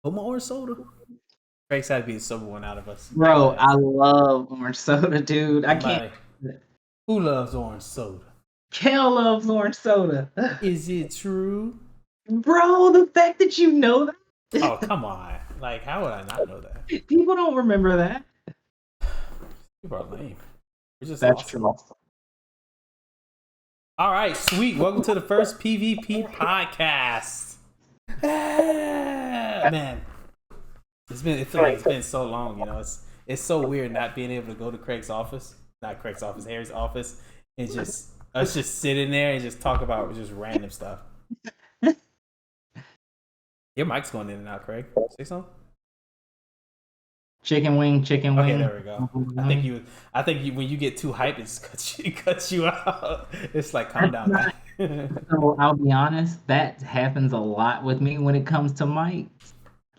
Put more orange soda. Craig's had to be the sober one out of us. Bro, I love orange soda, dude. I Somebody. can't. Who loves orange soda? Kel loves orange soda. Is it true? Bro, the fact that you know that. Oh, come on. Like, how would I not know that? People don't remember that. People are lame. We're just That's awesome. true. All right, sweet. Welcome to the first PvP podcast. Man, it feels like it's been so long. You know, it's so weird not being able to go to Harry's office, and just us just sit in there and just talk about just random stuff. Your mic's going in and out, Craig. Say something. Chicken wing. Okay, there we go. I think you when you get too hyped, it cuts you out. It's like calm down. So I'll be honest, that happens a lot with me when it comes to mics.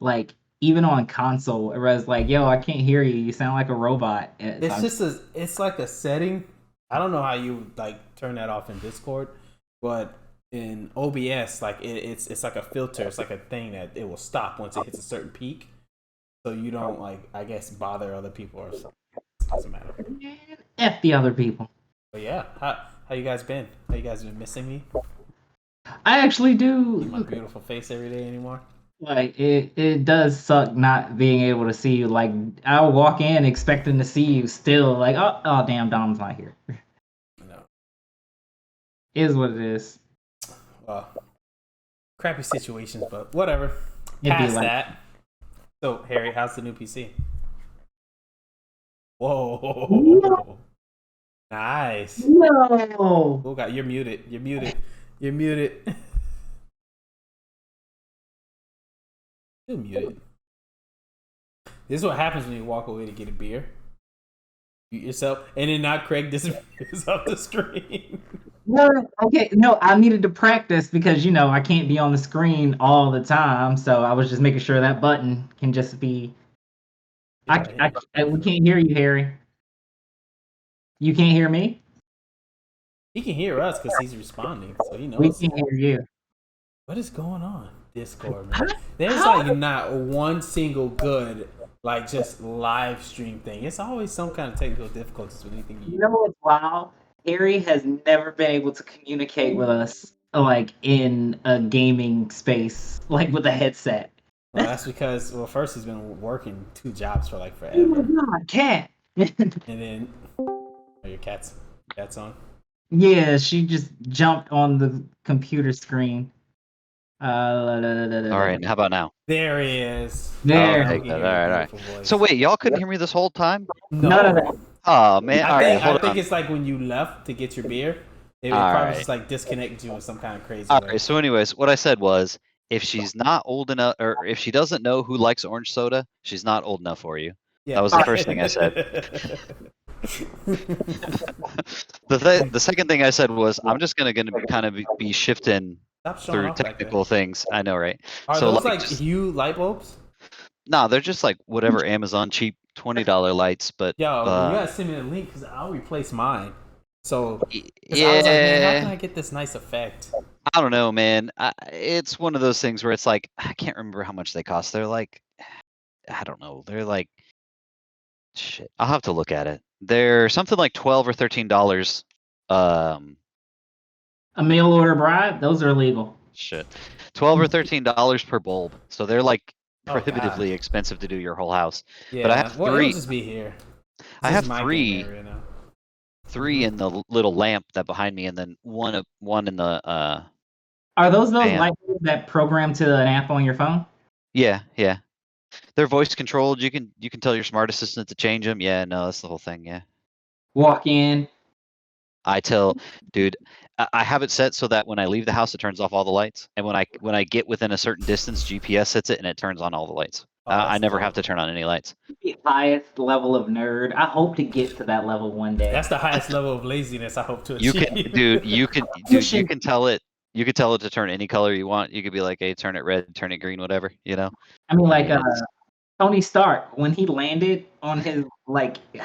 Like even on console, it was like, "Yo, I can't hear you. You sound like a robot." It's like a setting. I don't know how you like turn that off in Discord, but in OBS, like it's like a filter. It's like a thing that it will stop once it hits a certain peak. So you don't like, I guess, bother other people or something. It doesn't matter. F the other people. But yeah, how you guys been? How you guys been missing me? I actually do. See my beautiful face every day anymore. Like it does suck not being able to see you. Like I'll walk in expecting to see you still. Like oh damn, Dom's not here. No. Is what it is. Well, crappy situations, but whatever. It'd be Past like- that. So, Harry, how's the new PC? Whoa. Nice. No. Oh, God, you're muted. You're muted. Still muted. This is what happens when you walk away to get a beer. Mute yourself, and then now Craig disappears off the screen. No, okay, no, I needed to practice because I can't be on the screen all the time. So I was just making sure that button can just be. We can't hear you, Harry. You can't hear me? He can hear us because he's responding, so he knows. We can't hear you. What is going on? Discord, man. There's like not one single good, like just live stream thing. It's always some kind of technical difficulties with anything you You know what's wild? Harry has never been able to communicate with us like in a gaming space, like with a headset. Well, that's because, first he's been working 2 jobs for like Oh forever. my god, cat! And then, are your cats on? Yeah, she just jumped on the computer screen. All right, how about now? There he is. There. Okay, good. All right. So wait, y'all couldn't hear me this whole time? No. Oh man! I think it's like when you left to get your beer, it probably right. just like disconnected you in some kind of crazy All way. right. So, anyways, what I said was, if she's not old enough, or if she doesn't know who likes orange soda, she's not old enough for you. Yeah. That was the first thing I said. The second thing I said was, I'm just gonna kind of be shifting Stop showing through off like technical things. I know, right? Are So, those like, like Hue light bulbs? No, they're just like whatever Amazon cheap $20 lights, but Yo, you gotta send me the link because I'll replace mine. So yeah, I was like, man, how can I get this nice effect? I don't know, man. It's one of those things where it's like, I can't remember how much they cost. They're like, I don't know. They're like, shit. I'll have to look at it. They're something like $12 or $13. A mail order bribe? Those are illegal. Shit, $12 or $13 per bulb. So they're like Oh, prohibitively expensive to do your whole house. Yeah, But I have well, three. it'll just be here. I This have is my three. game area now. 3 in the little lamp that behind me, and then one in the Are those fan. light bulbs that program to an app on your phone? Yeah. They're voice controlled. You can tell your smart assistant to change them. Yeah, no, that's the whole thing. Yeah. Walk in. I tell, dude, I have it set so that when I leave the house, it turns off all the lights, and when I get within a certain distance, GPS sets it and it turns on all the lights. I never have to turn on any lights. The highest level of nerd. I hope to get to that level one day. That's the highest level of laziness I hope to You achieve. you can tell it. You could tell it to turn any color you want. You could be like, hey, turn it red, turn it green, whatever. I mean, like Tony Stark, when he landed on his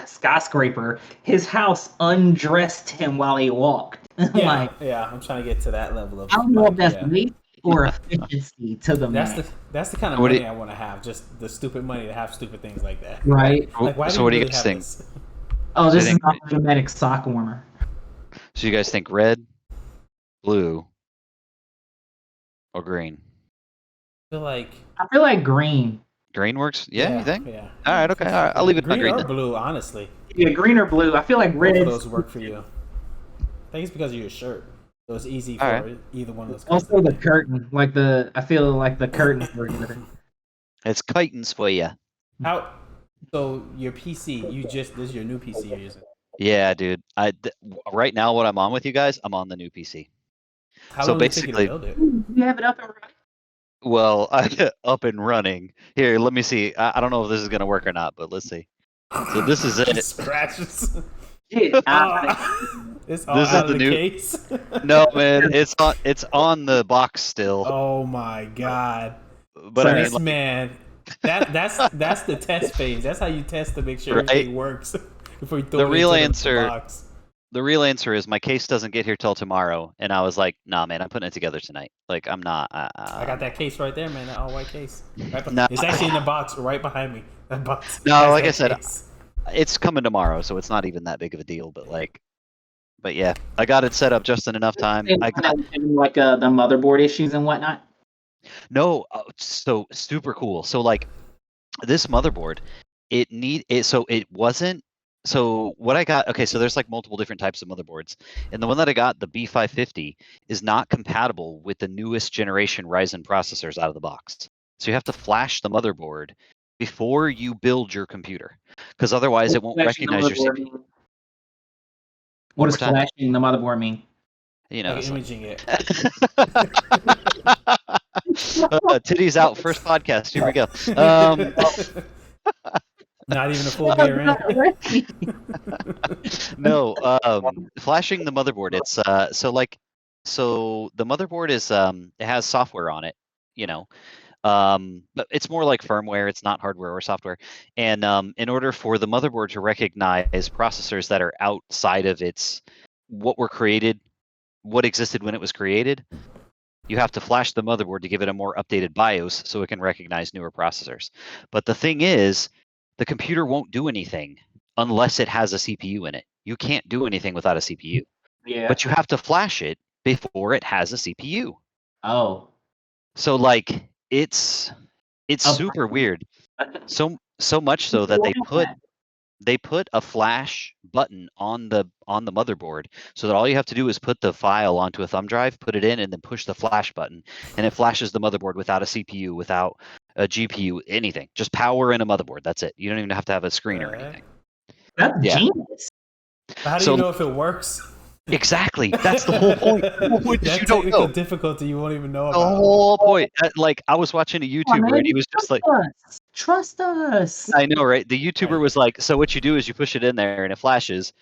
skyscraper, his house undressed him while he walked. Yeah, I'm trying to get to that level of. I don't know if that's yeah. lazy or efficiency to the max. That's the kind of money I want to have. Just the stupid money to have stupid things like that. Right. Like, why So do what do you you really guys have think? this? Oh, this is an automatic sock warmer. So you guys think red, blue, or green? I feel like green. Green works? Yeah, you think? Yeah. All right, okay. All right. I'll leave it on Green green or then. blue, honestly. Yeah, green or blue. I feel like red. Both of those work for you. I think it's because of your shirt. So it's easy for either one of those. Also the curtain. I feel like the curtains were good. It's kitens for you. So your PC, this is your new PC you're using. Yeah, dude. Right now, what I'm on with you guys, I'm on the new PC. How long did it take you to build it? You have it up and running? Well, up and running. Here, let me see. I don't know if this is gonna work or not, but let's see. So this is it. Scratches. It's all out of the case. No, man, it's on the box still. Oh my god! But so this man, that's the test phase. That's how you test to make sure everything works before you throw it into the box. The real answer is my case doesn't get here till tomorrow, and I was like, nah, man, I'm putting it together tonight. Like, I'm not. I got that case right there, man. That all white case. It's actually in the box right behind me. That box. No, like I said, it's coming tomorrow, so it's not even that big of a deal. But yeah, I got it set up just in enough time. The motherboard issues and whatnot. No, so super cool. So like this motherboard, So what I got, okay, so there's like multiple different types of motherboards. And the one that I got, the B550, is not compatible with the newest generation Ryzen processors out of the box. So you have to flash the motherboard before you build your computer, because otherwise it won't recognize your CPU. What does flashing the motherboard mean? You know, imaging it. Titties out, first podcast. Here we go. Not even a full beer in. No, flashing the motherboard. It's so the motherboard is it has software on it, but it's more like firmware. It's not hardware or software. And in order for the motherboard to recognize processors that are outside of what existed when it was created, you have to flash the motherboard to give it a more updated BIOS so it can recognize newer processors. But the thing is, the computer won't do anything unless it has a CPU in it. You can't do anything without a CPU. Yeah. But you have to flash it before it has a CPU. Oh. So like it's super weird. So much so that they put a flash button on the motherboard, so that all you have to do is put the file onto a thumb drive, put it in, and then push the flash button, and it flashes the motherboard without a CPU, without a GPU, anything. Just power in a motherboard. That's it. You don't even have to have a screen or anything. That's genius. How do you know if it works? Exactly. That's the whole point. That technical difficulty you won't even know about. The whole point. Like, I was watching a YouTuber and he was just like, trust us. I know, right? The YouTuber was like, so what you do is you push it in there and it flashes,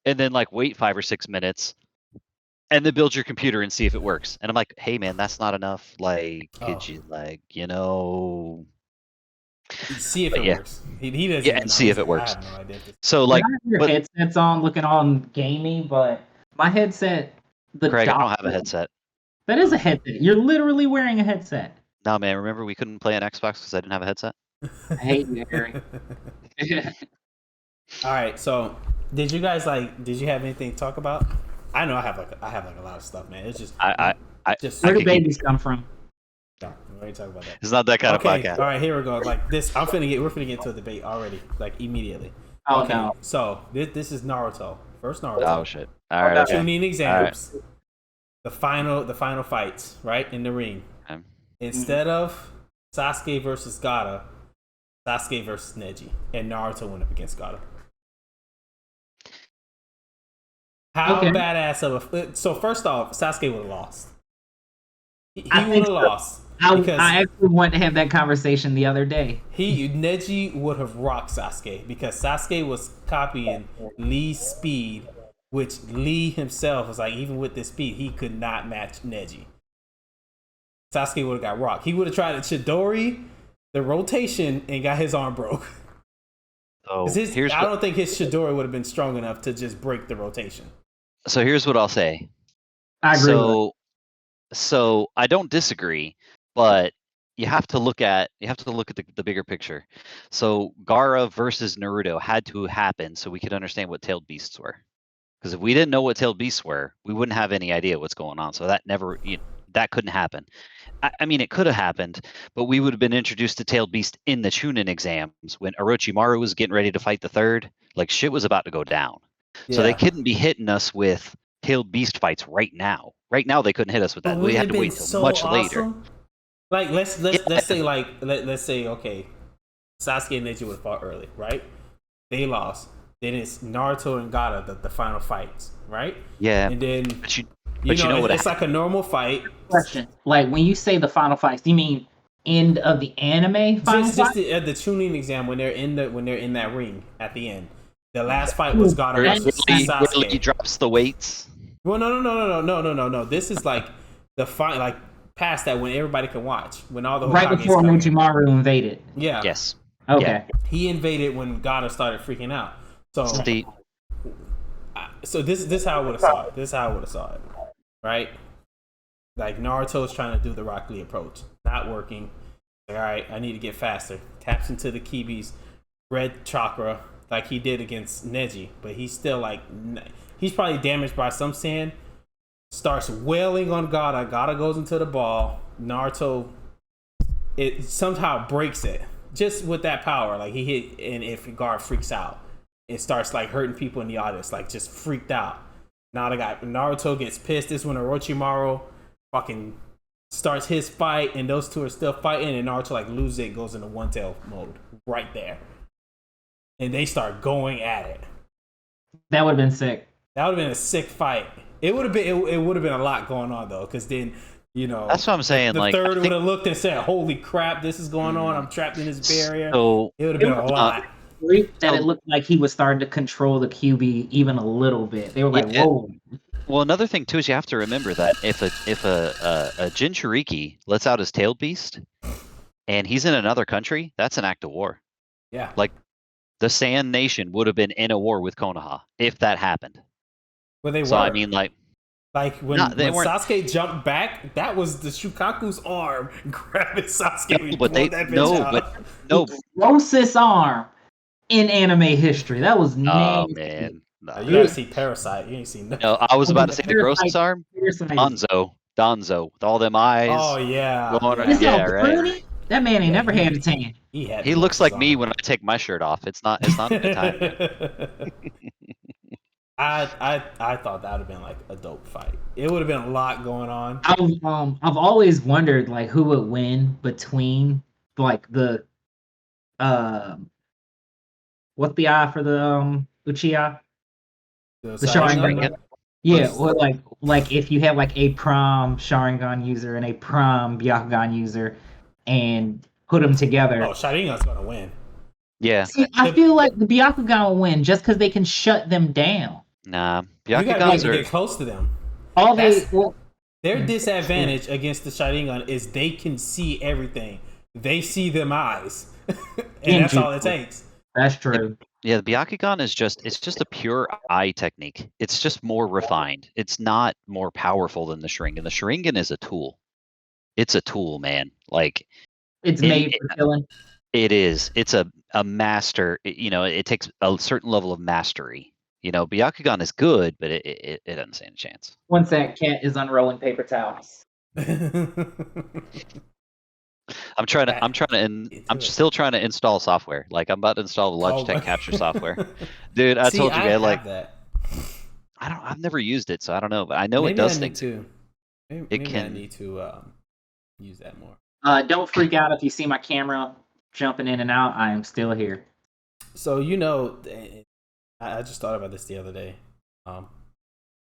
and then like wait 5 or 6 minutes, and then build your computer and see if it works. And I'm like, hey man, that's not enough. Like, could you see if it works. He doesn't. Yeah, and see if it works. I have no idea. So like, your headset's on, looking all gamey, but my headset. Craig, I don't have a headset. That is a headset. You're literally wearing a headset. No, man. Remember we couldn't play on Xbox because I didn't have a headset. I hate you, Harry. All right. So, did you guys Did you have anything to talk about? I know I have a lot of stuff, man. It's just where do babies come from? No, we ain't talking about that. It's not that kind of podcast. All right, here we go. Like this, we're finna get into a debate already, like immediately. Oh no. So this is Naruto. First Naruto. Oh shit. All right. Okay. Tuning exams. Right. The final fights, right, in the ring. Okay. Instead of Sasuke versus Gaara, Sasuke versus Neji, and Naruto went up against Gaara. How badass of a... So first off, Sasuke would have lost. He would have lost. I actually wanted to have that conversation the other day. Neji would have rocked Sasuke because Sasuke was copying Lee's speed, which Lee himself was like, even with this speed, he could not match Neji. Sasuke would have got rocked. He would have tried to Chidori the rotation and got his arm broke. So I don't think his Chidori would have been strong enough to just break the rotation. So here's what I'll say. I agree. So I don't disagree, but you have to look at the bigger picture. So Gaara versus Naruto had to happen so we could understand what tailed beasts were. Because if we didn't know what tailed beasts were, we wouldn't have any idea what's going on. So that never, that couldn't happen. I mean, it could have happened, but we would have been introduced to tailed beast in the Chunin exams when Orochimaru was getting ready to fight the third. Like shit was about to go down. So they couldn't be hitting us with tailed beast fights right now. Right now they couldn't hit us with that. We had to wait till much later. Like let's say let's say okay, Sasuke and Neji would have fought early, right? They lost. Then it's Naruto and Gaara, the final fights, right? Yeah. And then But you know what? It's like a normal fight. Question: like when you say the final fights, do you mean end of the anime final Just fight? the tuning exam when they're in that ring at the end. The last fight was Gaara versus Sasuke. Where he drops the weights. Well, no. This is like the fight, like past that when everybody can watch when all the right Hokages before come in. Orochimaru invaded. Yeah. Yes. Okay. Yeah. He invaded when Gaara started freaking out. So this is how I would have saw it. This is how I would have saw it. Right? Like Naruto's trying to do the Rock Lee approach. Not working. Like, all right, I need to get faster. Taps into the Kibi's red chakra like he did against Neji. But he's still like, he's probably damaged by some sand. Starts wailing on Gaara. Gaara goes into the ball. Naruto, it somehow breaks it. Just with that power. Like he hit, and if Gaara freaks out, it starts like hurting people in the audience, like just freaked out. Now Naruto gets pissed. This is when Orochimaru fucking starts his fight, and those two are still fighting, and Naruto like loses it, goes into one tail mode right there, and they start going at it. That would have been sick. That would have been a sick fight. It would have been. It would have been a lot going on though, because then that's what I'm saying. The third would have looked and said, "Holy crap, this is going on! I'm trapped in this barrier." So it would have been a lot. That it looked like he was starting to control the QB even a little bit. They were like, "Whoa!" Well, another thing too is you have to remember that if a Jinchuriki lets out his tailed beast, and he's in another country, that's an act of war. Yeah. Like the Sand Nation would have been in a war with Konoha if that happened. Well, they were. So I mean, like when Sasuke jumped back, that was the Shukaku's arm grabbing Sasuke. No, grossest arm in anime histree. That was nasty. Oh man, no. You gotta see Parasite. You ain't seen nothing. No, I was about to say the grossest arm. Donzo with all them eyes. Oh yeah. Right. That man ain't never had a tan. He looks like me when I take my shirt off. It's not a good time. I thought that would have been like a dope fight. It would have been a lot going on. I've always wondered like who would win between like the what's the eye for the Uchiha? The Sharingan. Yeah, or like if you have like a prom Sharingan user and a prom Byakugan user and put them together. Oh, Sharingan's gonna win. Yeah. See, I feel like the Byakugan will win just because they can shut them down. Nah, Byakugans are get close to them. Their disadvantage against the Sharingan is they can see everything. They see them eyes, and that's all it takes. That's true. Yeah, the Byakugan is just a pure eye technique. It's just more refined. It's not more powerful than the Sharingan. The Sharingan is a tool. It's a tool, man. Like it's made for killing. It is. It's a master. It takes a certain level of mastery. Byakugan is good, but it doesn't stand a chance. Once that cat is unrolling paper towels. I'm still trying to install software. Like I'm about to install the Logitech capture software. Dude, I told you, man, like that. I've never used it, so I don't know, but I know maybe it does I things. Maybe I need to use that more. Don't freak out if you see my camera jumping in and out. I am still here. So I just thought about this the other day. Trying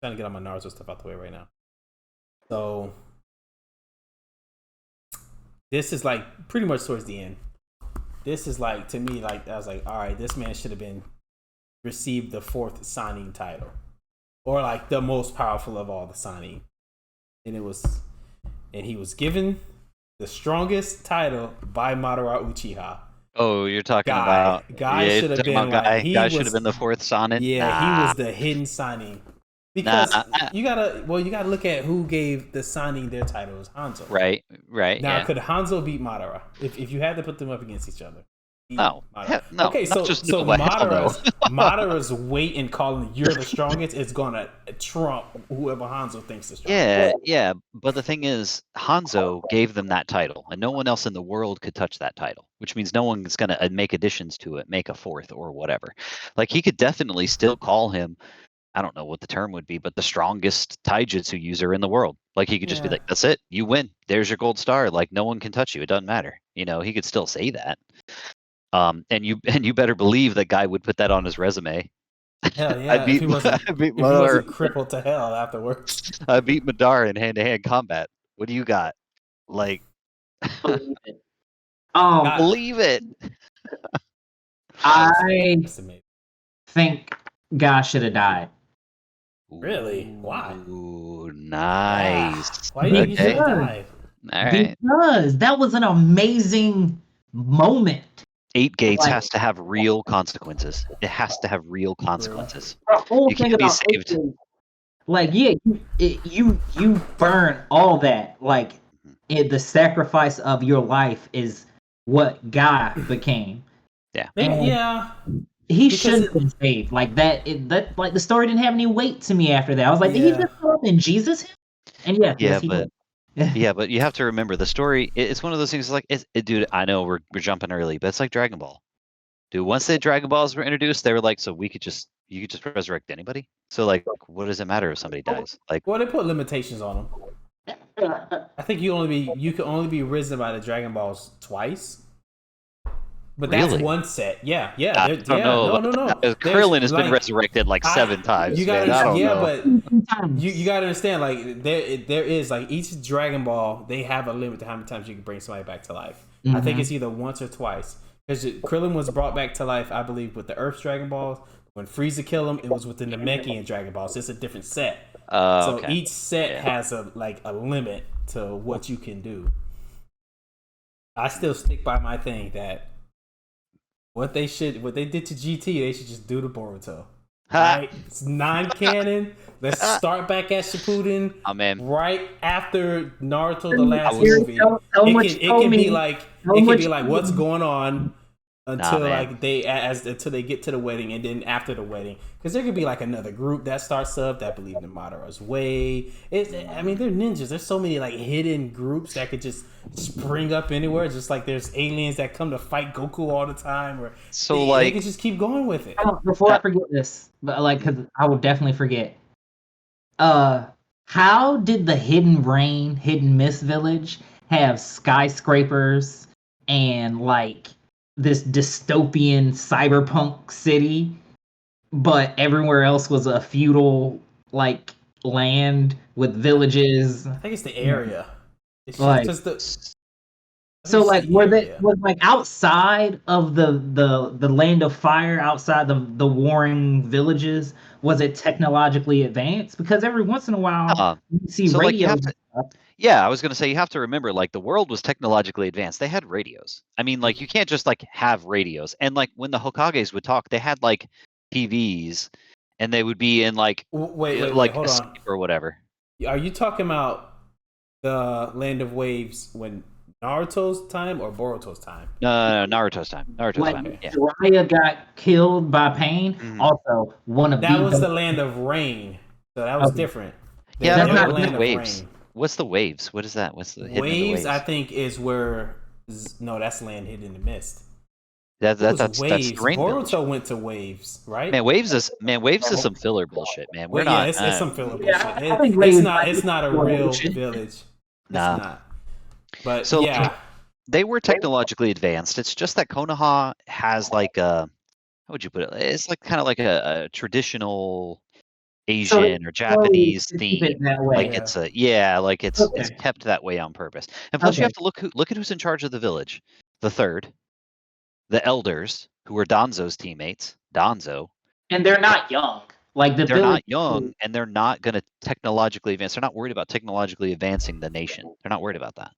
to get all my Naruto stuff out the way right now. So this is like pretty much towards the end. This is like, to me, like I was like, all right, this man should have received the 4th signing title, or like the most powerful of all the signing, and he was given the strongest title by Madara Uchiha. Oh, you're talking about Guy should have been Guy should have been the 4th signing. Yeah, he was the hidden signing. Because you gotta look at who gave the signing their title was Hanzo. Right. Now, could Hanzo beat Madara if you had to put them up against each other? No. No. Okay, so Madara's weight in calling you're the strongest is gonna trump whoever Hanzo thinks is strong. Yeah. But the thing is, Hanzo gave them that title, and no one else in the world could touch that title, which means no one's gonna make additions to it, make a fourth or whatever. Like he could definitely still call him. I don't know what the term would be, but the strongest taijutsu user in the world. Like he could just be like, "That's it, you win. There's your gold star. Like no one can touch you. It doesn't matter." He could still say that. And you better believe that guy would put that on his resume. Hell yeah! If he wasn't crippled to hell afterwards. I beat Madara in hand-to-hand combat. What do you got? Like, believe it. I think Guy should have died. Really? Why? Ooh, nice. Why do you think he should have died? All right. Because that was an amazing moment. 8 Gates has to have real consequences. It has to have real consequences. The whole You thing can't be about saved. 8 Gates, like, you burn all that. Like, the sacrifice of your life is what Guy became. Yeah. He shouldn't have been saved. Like that like the story didn't have any weight to me after that. I was like, did he just go up and Jesus him? And but you have to remember the story. It's one of those things. Like, dude, I know we're jumping early, but it's like Dragon Ball. Dude, once the Dragon Balls were introduced, they were like, so you could just resurrect anybody. So like, what does it matter if somebody dies? Like, well, they put limitations on them. I think you can only be risen by the Dragon Balls twice. But that's one set. Yeah. I don't know. No. Krillin has been resurrected like 7 times. You gotta, I don't know. But you gotta understand, like there is like each Dragon Ball, they have a limit to how many times you can bring somebody back to life. Mm-hmm. I think it's either once or twice. Because Krillin was brought back to life, I believe, with the Earth's Dragon Balls. When Frieza killed him, it was within the Namekian Dragon Balls. It's a different set. So each set has a limit to what you can do. I still stick by my thing that what they did to GT, they should just do to Boruto. Right? It's non-canon. Let's start back at Shippuden. Right after Naruto, the last movie. It can be like what's going on until until they get to the wedding, and then after the wedding, because there could be like another group that starts up that believe in Madara's way. They're ninjas. There's so many like hidden groups that could just spring up anywhere. Just like there's aliens that come to fight Goku all the time, or they could just keep going with it. Before I forget this, but because I will definitely forget. How did the Hidden Mist village have skyscrapers and like this dystopian cyberpunk city, but everywhere else was a feudal like land with villages? I think it's the area. It's like, just so like was like outside of the land of fire, outside the warring villages, was it technologically advanced? Because every once in a while you see radios. Yeah, I was going to say, you have to remember, like, the world was technologically advanced. They had radios. I mean, like, you can't just, like, have radios. And, like, when the Hokages would talk, they had, like, TVs, and they would be in, like, wait, hold on. Or whatever. Are you talking about the Land of Waves when Naruto's time or Boruto's time? No, Naruto's time. When Jiraiya got killed by Pain, also one of that was the Land of Rain. So that was different. Yeah, that's not Land of Waves. What's the waves? What is that? What's the waves? I think is where that's land hidden in the mist. That's waves. Boruto went to waves, right? Man, waves is some filler bullshit, man. We're not. It's some filler bullshit. It's not a real village. Nah. It's not. But so they were technologically advanced. It's just that Konoha has like how would you put it? It's like kind of like a traditional Asian or Japanese theme. It's kept that way on purpose. And plus you have to look at who's in charge of the village. The third, the elders, who were Danzo's teammates. And they're not young. They're not young, and they're not going to technologically advance. They're not worried about technologically advancing the nation. They're not worried about that.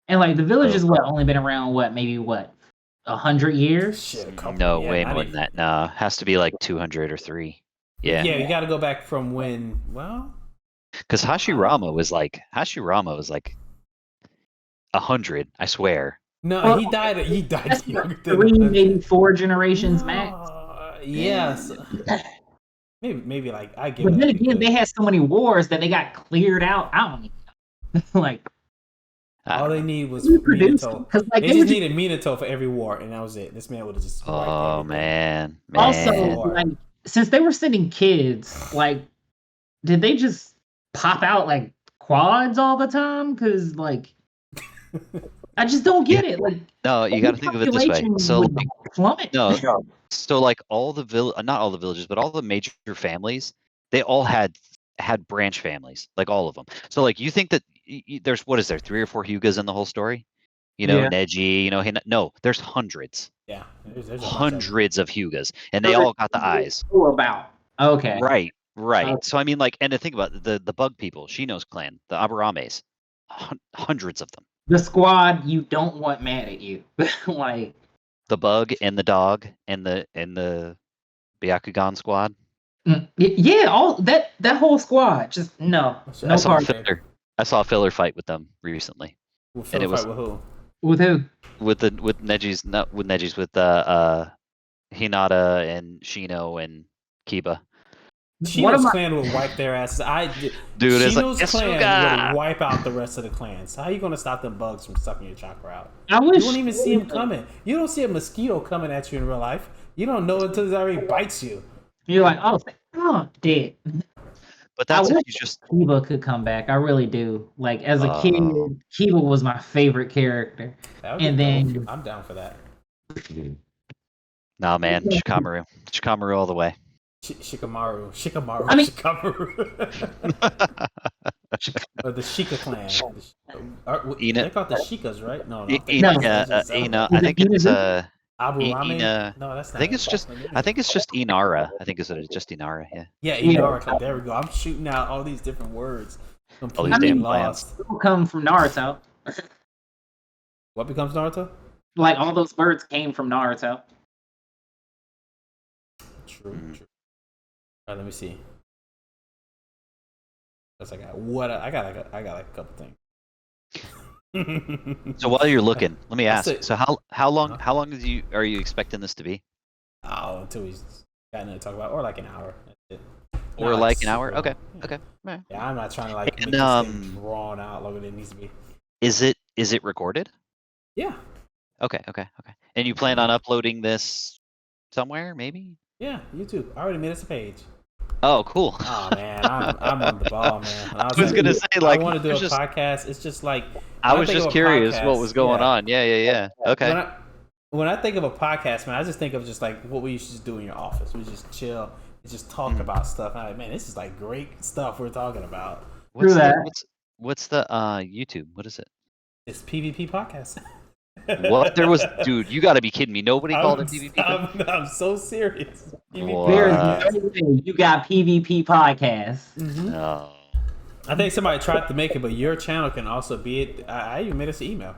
And like the village has only been around 100 years? No, way more than that. Nah, has to be like 200 or 3. Yeah. Yeah, you got to go back from when. Well, Because Hashirama was like 100. I swear. no, Well, he died. He died That's younger what, than 3, maybe 100. 4 generations max. No, yes. Maybe like I give But it then like a again, good. they had so many wars that they got cleared out. I don't even know. Like I All don't they know. need was reproduced Minato. because like They they just were just needed Minato for every war, and that was it. This man would have just wiped Oh everything. also man. War. like since they were sending kids, like did they just pop out like quads all the time? Because like I just don't get it. Like No, you got to think of it this way. population So would like, plummet. no, so like all the not all the villages, but all the major families, they all had branch families, like all of them. So like, you think that there's what is there 3 or 4 Hyugas in the whole story? You know, Yeah. Neji. You know, no, there's hundreds, Yeah, there's a bunch of them. hundreds of Hyugas, and they all got the eyes. About okay. Right, right. Okay. So I mean, like, and to think about it, the bug people, Shino's clan, the Abarames, hundreds of them. The squad you don't want mad at you. Like The bug and the dog and the Byakugan squad. yeah, all that whole squad. Just no I saw a part filler. I saw a filler fight with them recently, and it was with who? with who? with Neji's, not with Neji's, with Hinata and Shino and Kiba. Shino's clan would wipe their asses. Dude, it's like Shino's clan Yasuga! would wipe out the rest of the clans. How are you going to stop them bugs from sucking your chakra out? I wish You won't even see them coming. You don't see a mosquito coming at you in real life. You don't know until it already bites you. You're like, oh, dead. But that's I if wish you just Kiba could come back. I really do. Like as a kid, Oh. Kiba was my favorite character. That would be And dope. then I'm down for that. nah, man, Shikamaru all the way. Shikamaru, I mean- Shikamaru. Or the Shika clan. Ina- They're called the Shikas, right? No, I- no. Ina, I think it's Aburame? Ina- No, that's not. I think it's just Inara. I think it's just Inara. Yeah. Yeah, Inara clan. There we go. I'm shooting out all these different words. Completely damn lost. people come from Naruto. What becomes Naruto? Like all those birds came from Naruto. True. All right, let me see. That's I got like a couple things. So while you're looking, let me ask. it. So how long are you expecting this to be? Oh, until we got nothing to talk about, or like an hour. That's it. Or Not like an hour? super Okay. long. Okay. Alright. Yeah, I'm not trying to like And, make this thing drawn out longer than it needs to be. Is it recorded? Yeah, Okay. And you plan on uploading this somewhere, maybe? yeah. YouTube. I already made us a page. Oh, cool. Oh man, I'm on the ball, man. I was gonna say, like, I want to do I a was just- podcast. It's just like I when was think just of a curious what podcast, was going on. Yeah. Okay. When I think of a podcast, man, I just think of just like what we used to just do in your office. We just chill and just talk about stuff. I'm like, man, this is like great stuff we're talking about. What's that. what's the YouTube? What is it? It's PvP podcast. What? Dude, you got to be kidding me. Nobody called it PvP. I'm so serious. What? There's no way you got PvP podcast. No. I think somebody tried to make it, but your channel can also be it. I even made us an email.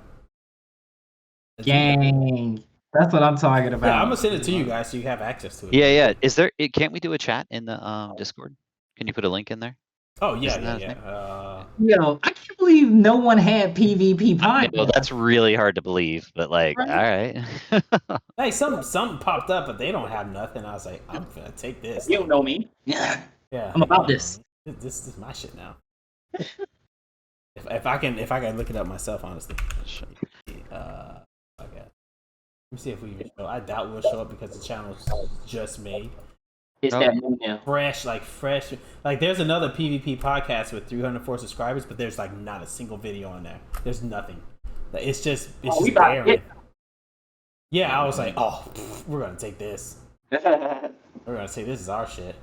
Gang. That's what I'm talking about. Yeah, I'm gonna send it to you guys so you have access to it. Yeah. Is there? Can't we do a chat in the Discord? Can you put a link in there? Oh yeah, Isn't that yeah. Yo, I can't believe no one had PvP I podcast. know that's really hard to believe, but like, all right. Hey, something popped up, but they don't have nothing. I was like, I'm gonna take this. You don't know me. Yeah. Yeah, I'm about this. This is my shit now. if I can look it up myself, honestly. Okay. Let me see if we even show. I doubt we'll show up because the channel's just made. It's that new now. Fresh. Like there's another PvP podcast with 304 subscribers, but there's like not a single video on there. There's nothing. Like, it's just airing. Yeah, I was like, oh, we're gonna take this. We're gonna say this is our shit.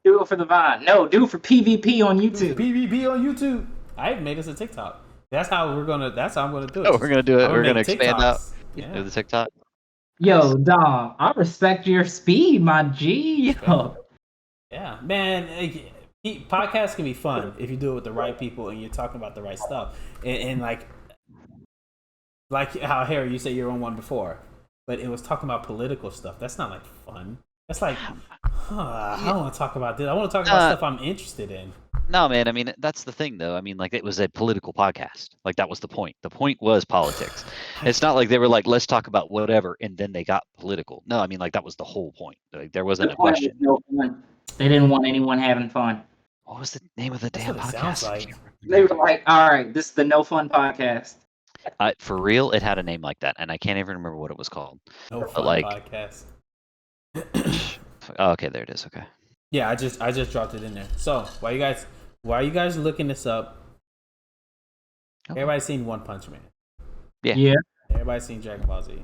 Do it for the Vine. No, do it for PvP on YouTube. PvP on YouTube. I even made us a TikTok. That's how I'm gonna do it. Oh, we're gonna do it. I'm We're make gonna expand out. Yeah. Do the TikTok. Yo, Dom, I respect your speed, my G. Yo. Yeah, man. Podcasts can be fun if you do it with the right people and you're talking about the right stuff. And like how Harry, you said you were on one before, but it was talking about political stuff. That's not like fun. That's like I don't want to talk about this. I want to talk about stuff I'm interested in. No, man. I mean, that's the thing, though. I mean, like, it was a political podcast. Like, that was the point. The point was politics. It's not like they were like, let's talk about whatever, and then they got political. No, I mean, like, that was the whole point. Like, there wasn't a question. No fun. They didn't want anyone having fun. What was the name of the damn what it podcast? sounds like. They were like, all right, this is the No Fun Podcast. For real, it had a name like that, and I can't even remember what it was called. No Fun Podcast. Oh, okay, there it is. Okay. Yeah, I just dropped it in there. So while you guys looking this up, everybody's seen One Punch Man. Yeah. Everybody's seen Dragon Ball Z.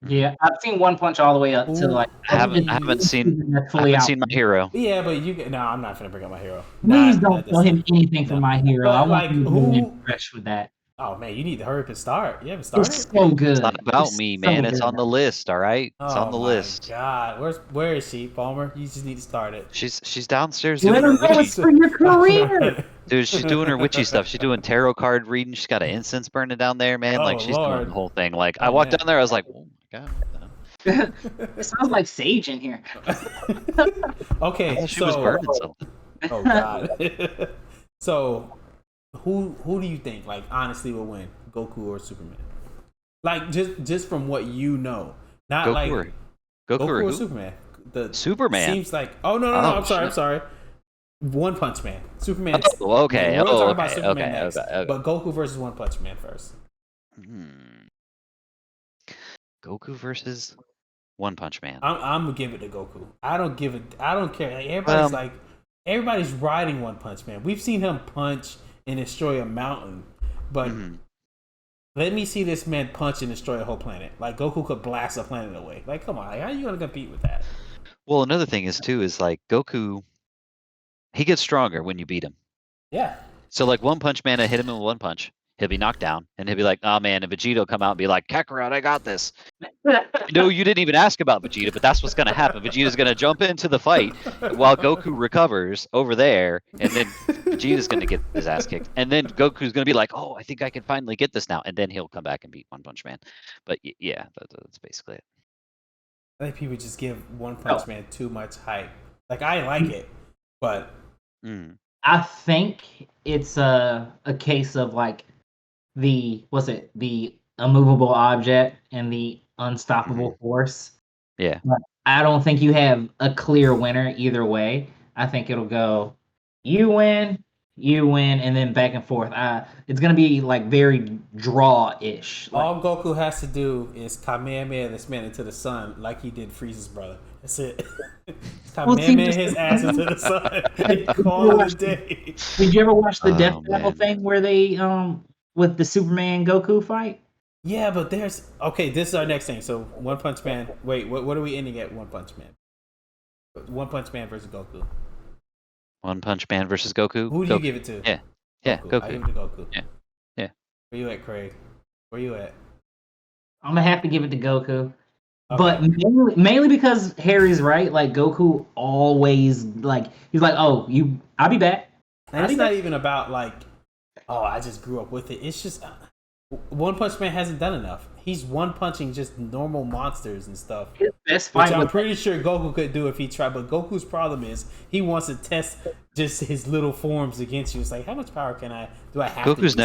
Yeah, I've seen One Punch all the way up to like. I haven't seen My Hero. Yeah, but no, I'm not gonna bring up My Hero. Please don't tell him anything for My Hero. But I want like, him to be impressed with that. Oh man, you need to hurry up and start. You haven't started. It's so good. It's not about me, man. It's on the list. All right, it's on the list. God, where is she, Palmer? You just need to start it. She's downstairs Let doing her her know witchy. it's for your career. Dude, she's doing her witchy stuff. She's doing tarot card reading. She's got an incense burning down there, man. Like, she's doing the whole thing. Like, I walked down there, I was like, oh my god. It sounds like sage in here. Okay, She was burning something. Oh god. So, who do you think, like, honestly will win, Goku or Superman? Like, just from what you know, not Goku or Superman. The Superman seems like. Oh no, I'm sorry. One Punch Man. Superman. Oh, okay. We'll talk Okay. about Superman Okay. next. Okay. But Goku versus One Punch Man first. Goku versus One Punch Man. I'm gonna give it to Goku. I don't care. Like, everybody's riding One Punch Man. We've seen him punch and destroy a mountain, but let me see this man punch and destroy a whole planet. Like, Goku could blast a planet away. Like, come on, how are you gonna compete with that? Well, another thing is like Goku, he gets stronger when you beat him. Yeah. So like One Punch Man, I hit him with one punch, he'll be knocked down, and he'll be like, "Oh man," and Vegeta will come out and be like, "Kakarot, I got this." No, you didn't even ask about Vegeta, but that's what's gonna happen. Vegeta's gonna jump into the fight while Goku recovers over there, and then Vegeta's gonna get his ass kicked, and then Goku's gonna be like, "Oh, I think I can finally get this now," and then he'll come back and beat One Punch Man. But yeah, that's basically it. I think people just give One Punch Man too much hype. Like, I like it, but I think it's a case of like the immovable object and the unstoppable force. Yeah. But I don't think you have a clear winner either way. I think it'll go you win, and then back and forth. It's gonna be like very draw-ish. All Goku has to do is Kamehameha this man into the sun, like he did Frieza's brother. That's it. Kamehameha his ass into the sun. Call it a day. Did you ever watch the Death Battle thing where they with the Superman Goku fight? Yeah, but this is our next thing. So One Punch Man. Wait, what are we ending at? One Punch Man. One Punch Man versus Goku. One Punch Man versus Goku. Who do you give it to? Yeah, Goku. I give it to Goku. Yeah. Where you at, Craig? Where you at? I'm gonna have to give it to Goku. Okay. But mainly because Harry's right. Like, Goku always, like, he's like, "Oh, I'll be back." And it's not even about like, oh, I just grew up with it. It's just One Punch Man hasn't done enough. He's one punching just normal monsters and stuff. His best Which fight I'm pretty sure Goku could do if he tried. But Goku's problem is he wants to test just his little forms against you. It's like, how much power do I have? Goku's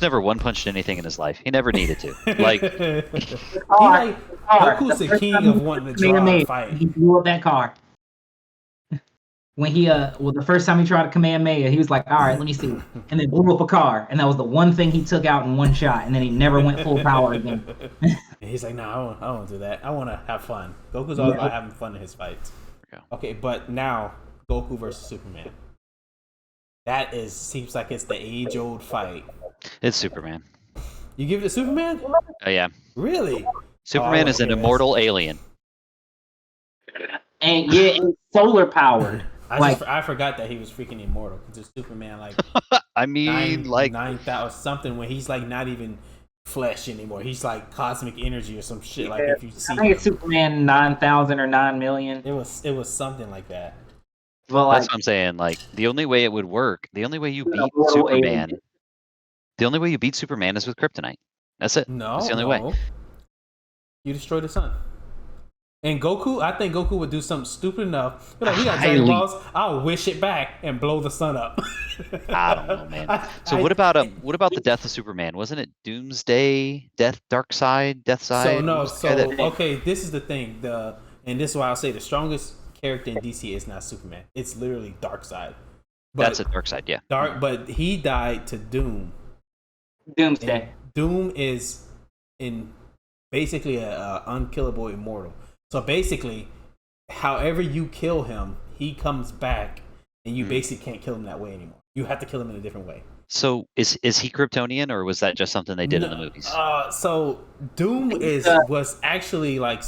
never one punched anything in his life. He never needed to. Like, Goku's the king of wanting to draw a fight. He blew up that car. When the first time he tried to Kamehameha, he was like, "All right, let me see," and then blew up a car, and that was the one thing he took out in one shot, and then he never went full power again. And he's like, "No, I won't do that. I want to have fun." Goku's all about having fun in his fights. Okay, but now Goku versus Superman. That seems like it's the age-old fight. it's Superman. You give it to Superman? Oh yeah. Really? Superman is an immortal alien. And it's solar powered. I forgot that he was freaking immortal. Because Superman, like, I mean, 9,000 something, when he's like not even flesh anymore. He's like cosmic energy or some shit. Like, if you see, I think it's Superman 9,000 or 9 million. It was something like that. Well, that's what I'm saying. Like, the only way it would work, the only way you beat Superman, the only way you beat Superman is with kryptonite. That's it. No, that's the only way. You destroy the sun. And Goku, I think Goku would do something stupid enough. Be like, we got Dragon Highly. Balls. I'll wish it back and blow the sun up. I don't know, man. So what about the death of Superman? Wasn't it Doomsday, Death, Dark Side, Death Side? So no, Who was the guy so that- okay, this is the thing. And this is why I'll say the strongest character in DC is not Superman. It's literally Darkseid. That's a Dark Side, yeah. But he died to Doom. Doomsday. And Doom is in basically a unkillable immortal. So basically, however you kill him, he comes back, and you basically can't kill him that way anymore. You have to kill him in a different way. So is he Kryptonian, or was that just something they did in the movies? So Doom was actually like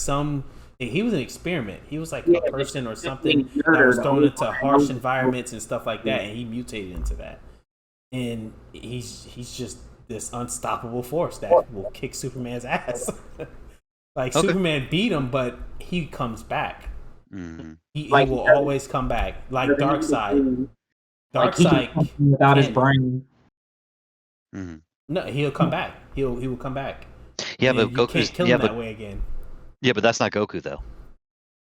he was an experiment. He was like a person or something that was thrown into harsh environments and stuff like that, and he mutated into that. And he's just this unstoppable force that will kick Superman's ass. Like Superman beat him, but he comes back. Mm-hmm. He will always come back. Like Darkseid. Darkseid without his brain. Mm-hmm. No, he'll come back. He will come back. Yeah, And but you Goku's can't kill him that way again. Yeah, but that's not Goku though.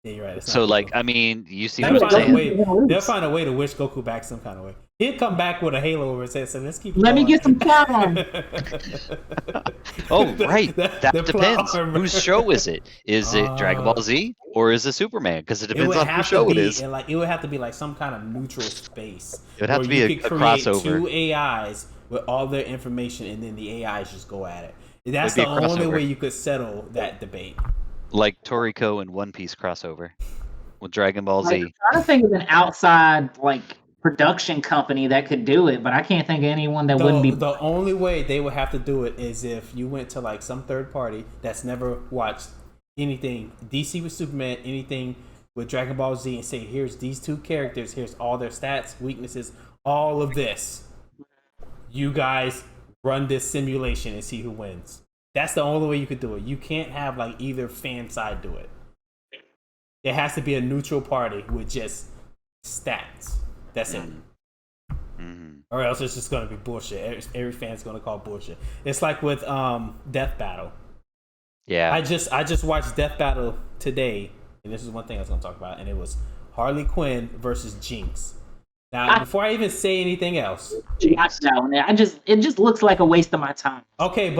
Yeah, you're right. It's So not like, Goku. I mean, you see They'll what I'm find, a saying? way, they'll find a way to wish Goku back some kind of way. He'll come back with a halo over his head. So let's keep. Let me get some time. Oh, right. That the depends. plot armor. Whose show is it? Is it Dragon Ball Z or is it Superman? Because it depends on whose show it is. And like it would have to be like some kind of neutral space. It would have to where be you a could create crossover. 2 AIs with all their information, and then the AIs just go at it. That's It'd be the a only crossover. way you could settle that debate. Like Toriko and One Piece crossover with Dragon Ball Z. I'm trying to think of an outside like production company that could do it, but I can't think of anyone that wouldn't be. The only way they would have to do it is if you went to like some third party that's never watched anything DC with Superman, anything with Dragon Ball Z, and say, here's these 2 characters, here's all their stats, weaknesses, all of this. You guys run this simulation and see who wins. That's the only way you could do it. You can't have like either fan side do it. It has to be a neutral party with just stats. That's it. Mm-hmm. Or else it's just gonna be bullshit. Every fan's gonna call bullshit. It's like with Death Battle. Yeah. I just watched Death Battle today, and this is one thing I was gonna talk about, and it was Harley Quinn versus Jinx. Now, before I even say anything else, Watch that one. It just looks like a waste of my time. okay,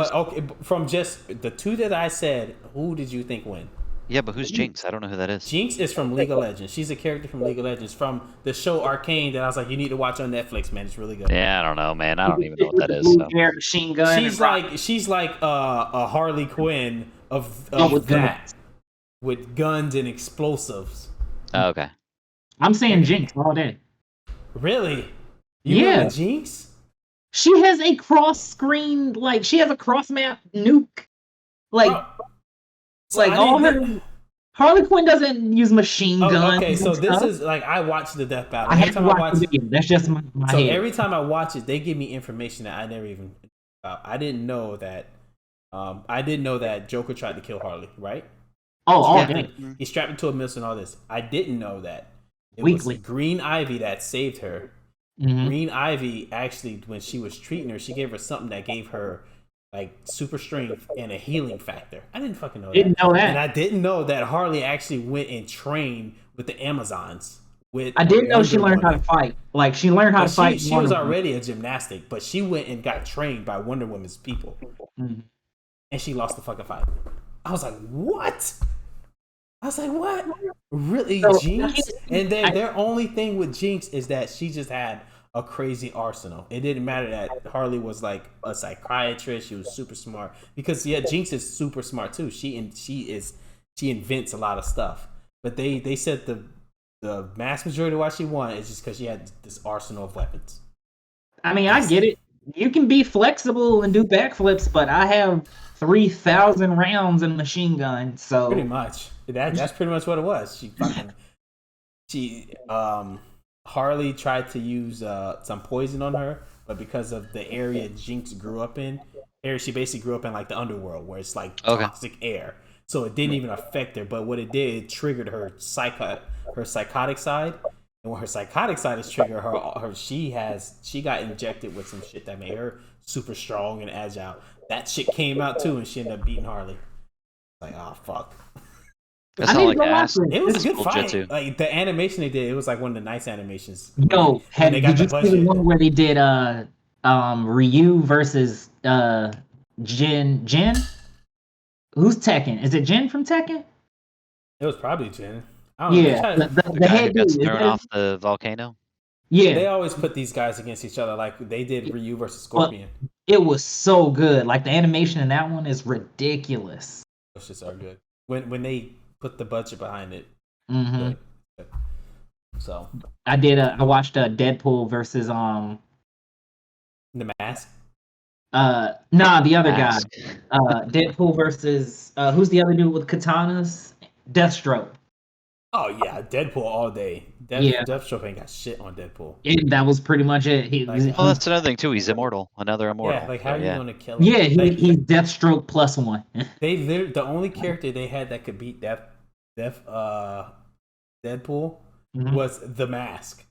from just the 2 that I said, who did you think win? Yeah, but who's Jinx? I don't know who that is. Jinx is from League of Legends. She's a character from League of Legends from the show Arcane that I was like, you need to watch on Netflix, man. It's really good. Yeah, I don't know, man. I don't even know what that is. So. Machine gun. She's like a Harley Quinn of with that with guns and explosives. Oh, okay. I'm saying Jinx all day. Really? You Yeah. went with Jinx? She has a cross screen, like she has a cross map nuke. Like, So like I all didn't- her Harley Quinn doesn't use machine Oh, guns. okay, so and this stuff. is like I watched the Death Battle. I Every have to time I watch watch the video. That's just my so head. every time I watch it, they give me information that I never even I didn't know that Joker tried to kill Harley, right? all day. He strapped into a missile and all this. I didn't know that it Weekly. was Green Ivy that saved her. Mhm. Green Ivy actually, when she was treating her, she gave her something that gave her like super strength and a healing factor. I didn't fucking know that. Didn't know that. And I didn't know that Harley actually went and trained with the Amazons. With I didn't know she Wonder learned how to Woman. fight. Like she learned how to fight. She was already a gymnastic, but she went and got trained by Wonder Woman's people, Mhm. and she lost the fucking fight. I was like, what? I was like, what? Really, So, Jinx? And then their only thing with Jinx is that she just had a crazy arsenal. It didn't matter that Harley was like a psychiatrist. She was super smart because Jinx is super smart too. She invents a lot of stuff. But they said the mass majority of why she won is just because she had this arsenal of weapons. I mean, I get it. You can be flexible and do backflips, but I have 3,000 rounds in machine gun, so Pretty much. That's pretty much what it was. Harley tried to use some poison on her, but because of the area Jinx grew up in, she basically grew up in like the underworld where it's like toxic air. So it didn't even affect her, but what it did, it triggered her psychotic side. And when her psychotic side is triggered, she got injected with some shit that made her super strong and agile. That shit came out too, and she ended up beating Harley. Like, oh fuck. That's I not need like to go watch ass. it. It was a good Full fight. jitsu. Like the animation they did, it was like one of the nice animations. Yo, When they got did the you see the budget. one where they did Ryu versus Jin? Who's Tekken? Is it Jin from Tekken? It was probably Jin. I don't know. Yeah, The the guy who head gets dude. Is thrown that, off the volcano. yeah, They always put these guys against each other, like they did Ryu versus but Scorpion. it was so good. Like the animation in that one is ridiculous. Those shits are good. When they put the budget behind it. Hmm Good. So I watched Deadpool versus the mask. nah, the other Mask. guy. Deadpool versus who's the other dude with katanas? Deathstroke. Oh yeah, Deadpool all day. Yeah. Deathstroke ain't got shit on Deadpool. And that was pretty much it. Well, that's another thing too. He's immortal. Another immortal. Yeah, like how So, are you yeah. gonna kill him? yeah, Like, he's Deathstroke plus one. the only character they had that could beat Deadpool Mhm. was the mask.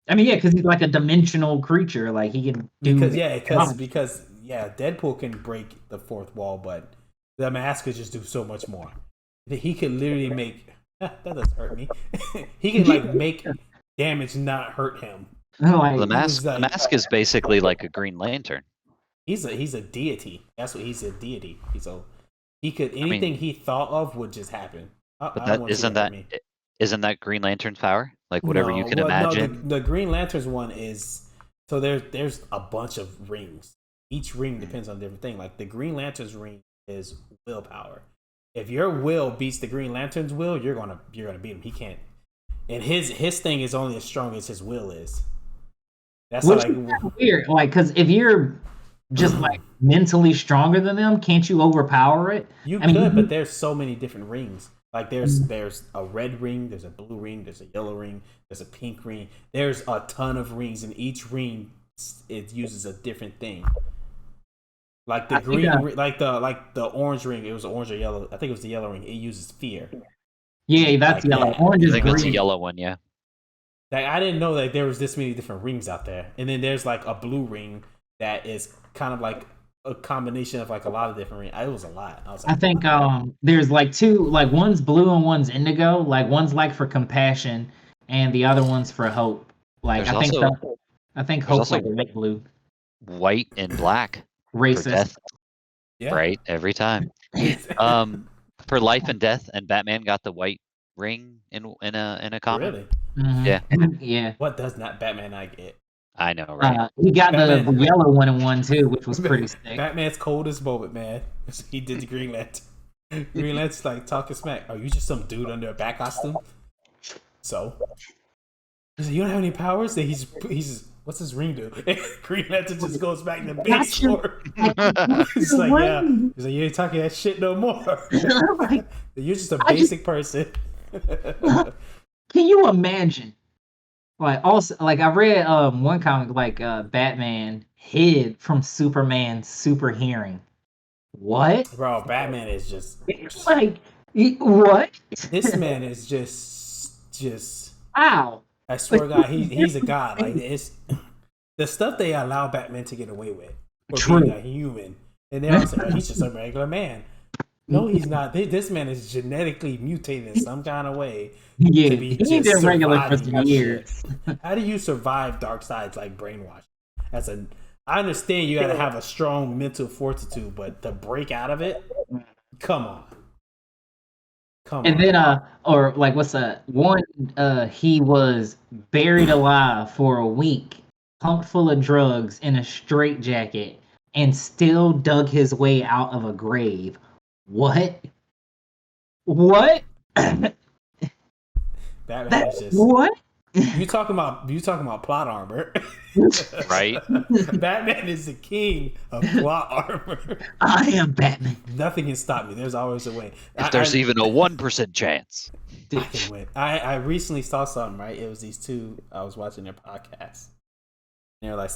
I mean, yeah, because he's like a dimensional creature. Like he can do Because Deadpool can break the fourth wall, but the mask could just do so much more. He could literally make that does hurt me. He can like make damage not hurt him. like, The mask. like- The mask is basically like a Green Lantern. He's a deity. That's what he's a deity. He could anything he thought of would just happen. But that isn't that Green Lantern's power? Like whatever you can imagine. No, the Green Lantern's one is so there's a bunch of rings. Each ring depends on a different thing. Like the Green Lantern's ring is willpower. If your will beats the Green Lantern's will, you're gonna beat him. He can't. And his thing is only as strong as his will is. That's which like is kind of weird. Like, because if you're just like mentally stronger than them, can't you overpower it? you I mean, could, but there's so many different rings. Like there's a red ring, there's a blue ring, there's a yellow ring, there's a pink ring. There's a ton of rings, and each ring it uses a different thing. Like the green, like the orange ring, it was orange or yellow. I think it was the yellow ring. It uses fear. Yeah, that's Like yellow. that. Orange I is think that's a green. yellow one. Yeah. Like I didn't know that there was this many different rings out there. And then there's like a blue ring that is kind of like a combination of like a lot of different rings. It was a lot. I was like, I think there's like two, like one's blue and one's indigo. Like one's like for compassion, and the other one's for hope. Like There's I think hope's also like light blue. White and black for Racist. death. yeah. Right, every time. For life and death, and Batman got the white ring in a comic. Really? Mhm. Yeah. Yeah. What does not Batman not get? I know, right? He got the Batman- yellow one in one too, which was pretty sick. Batman's coldest moment, man. He did the Green Lantern. Green Lantern's like talking smack. Are you just some dude under a bat costume? So he said, "You don't have any powers." Then he's what's his ring do? And Green Lantern just goes back to base Gotcha. form. He's like, yeah. He's like, you ain't talking that shit no more. Like, You're just a basic person. can you imagine? Like also, like I read one comic like Batman hid from Superman's super hearing. What? Bro, Batman is just Like what? this man is just Wow. I swear to God, he's a god. Like it's the stuff they allow Batman to get away with for being a human, and they also say, he's just a regular man. No, he's not. This man is genetically mutated in some kind of way. Yeah, to be he's just been regular for surviving some that years. shit. How do you survive dark sides like brainwash? I understand you got to have a strong mental fortitude, but to break out of it, come on. And then or like what's that one he was buried alive for a week, pumped full of drugs in a straitjacket, and still dug his way out of a grave. What? Batman is just What? you talking about plot armor. Right? Batman is the king of plot armor. I am Batman. Nothing can stop me. There's always a way. If there's even a 1% chance. I can win. I recently saw something, right? It was these two. I was watching their podcast. And they were like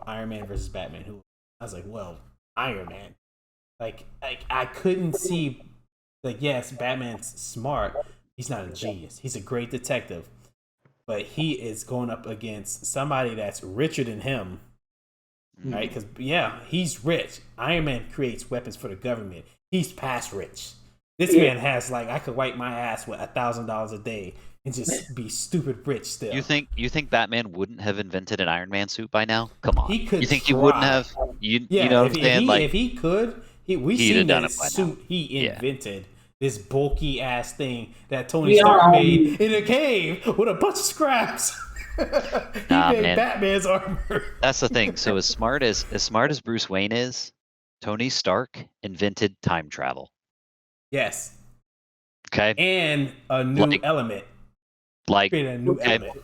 Iron Man versus Batman. Who I was like, well, Iron Man. Like I couldn't see. Like, yes, Batman's smart. He's not a genius. He's a great detective. But he is going up against somebody that's richer than him. Right? Because, yeah, he's rich. Iron Man creates weapons for the government. He's past rich. This man has like I could wipe my ass with $1,000 a day and just be stupid rich still. You think Batman wouldn't have invented an Iron Man suit by now? Come on. He could You think try. he wouldn't have? You know what I'm saying? If he could, we've he'd seen have done this it by now. suit he Yeah. invented. This bulky ass thing that Tony Stark made in a cave with a bunch of scraps. He made Batman's armor. That's the thing. So as smart as Bruce Wayne is, Tony Stark invented time travel. Yes. Okay. And a new element. Like Create a new element.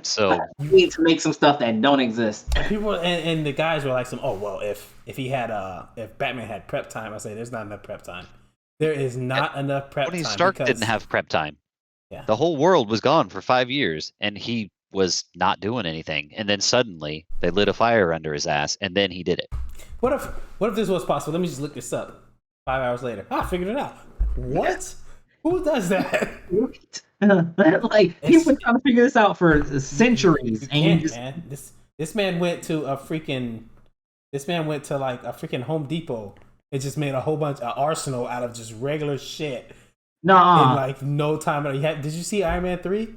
So you need to make some stuff that don't exist. People and the guys were like, if he had if Batman had prep time, I say there's not enough prep time. There is not enough prep Tony time. Stark didn't have prep time. Yeah. The whole world was gone for 5 years, and he was not doing anything. And then suddenly they lit a fire under his ass, and then he did it. What if this was possible? Let me just look this up. 5 hours later, I figured it out. What? Who does that? Like he's been trying to figure this out for centuries. Man. This man went to like a freaking Home Depot and just made a whole bunch of arsenal out of just regular shit. Nah. In like no time. Did you see Iron Man 3?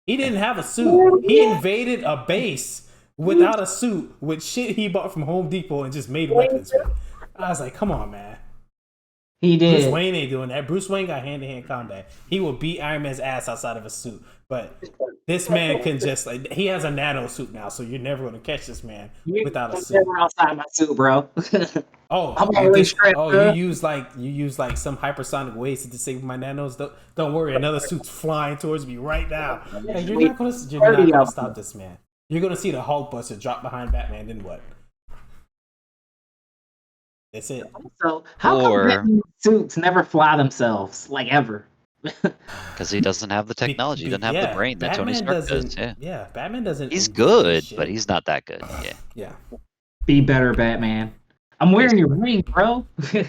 He didn't have a suit. He invaded a base without a suit with shit he bought from Home Depot and just made weapons with. I was like, come on, man. He did. Bruce Wayne ain't doing that. Bruce Wayne got hand-to-hand combat. He will beat Iron Man's ass outside of a suit. But this man can just he has a nano suit now, so you're never going to catch this man without a suit. Never outside my suit, bro. You use like some hypersonic ways to disable my nanos. Don't worry, another suit's flying towards me right now. Hey, you're not gonna stop this man. You're gonna see the Hulk Buster drop behind Batman. Then what? That's it. So how come Batman suits never fly themselves, like ever? Because he doesn't have the technology. He doesn't have the brain that Tony Stark does. Yeah, Batman doesn't. He's good, but he's not that good. Yeah. Be better, Batman. I'm wearing your ring, bro.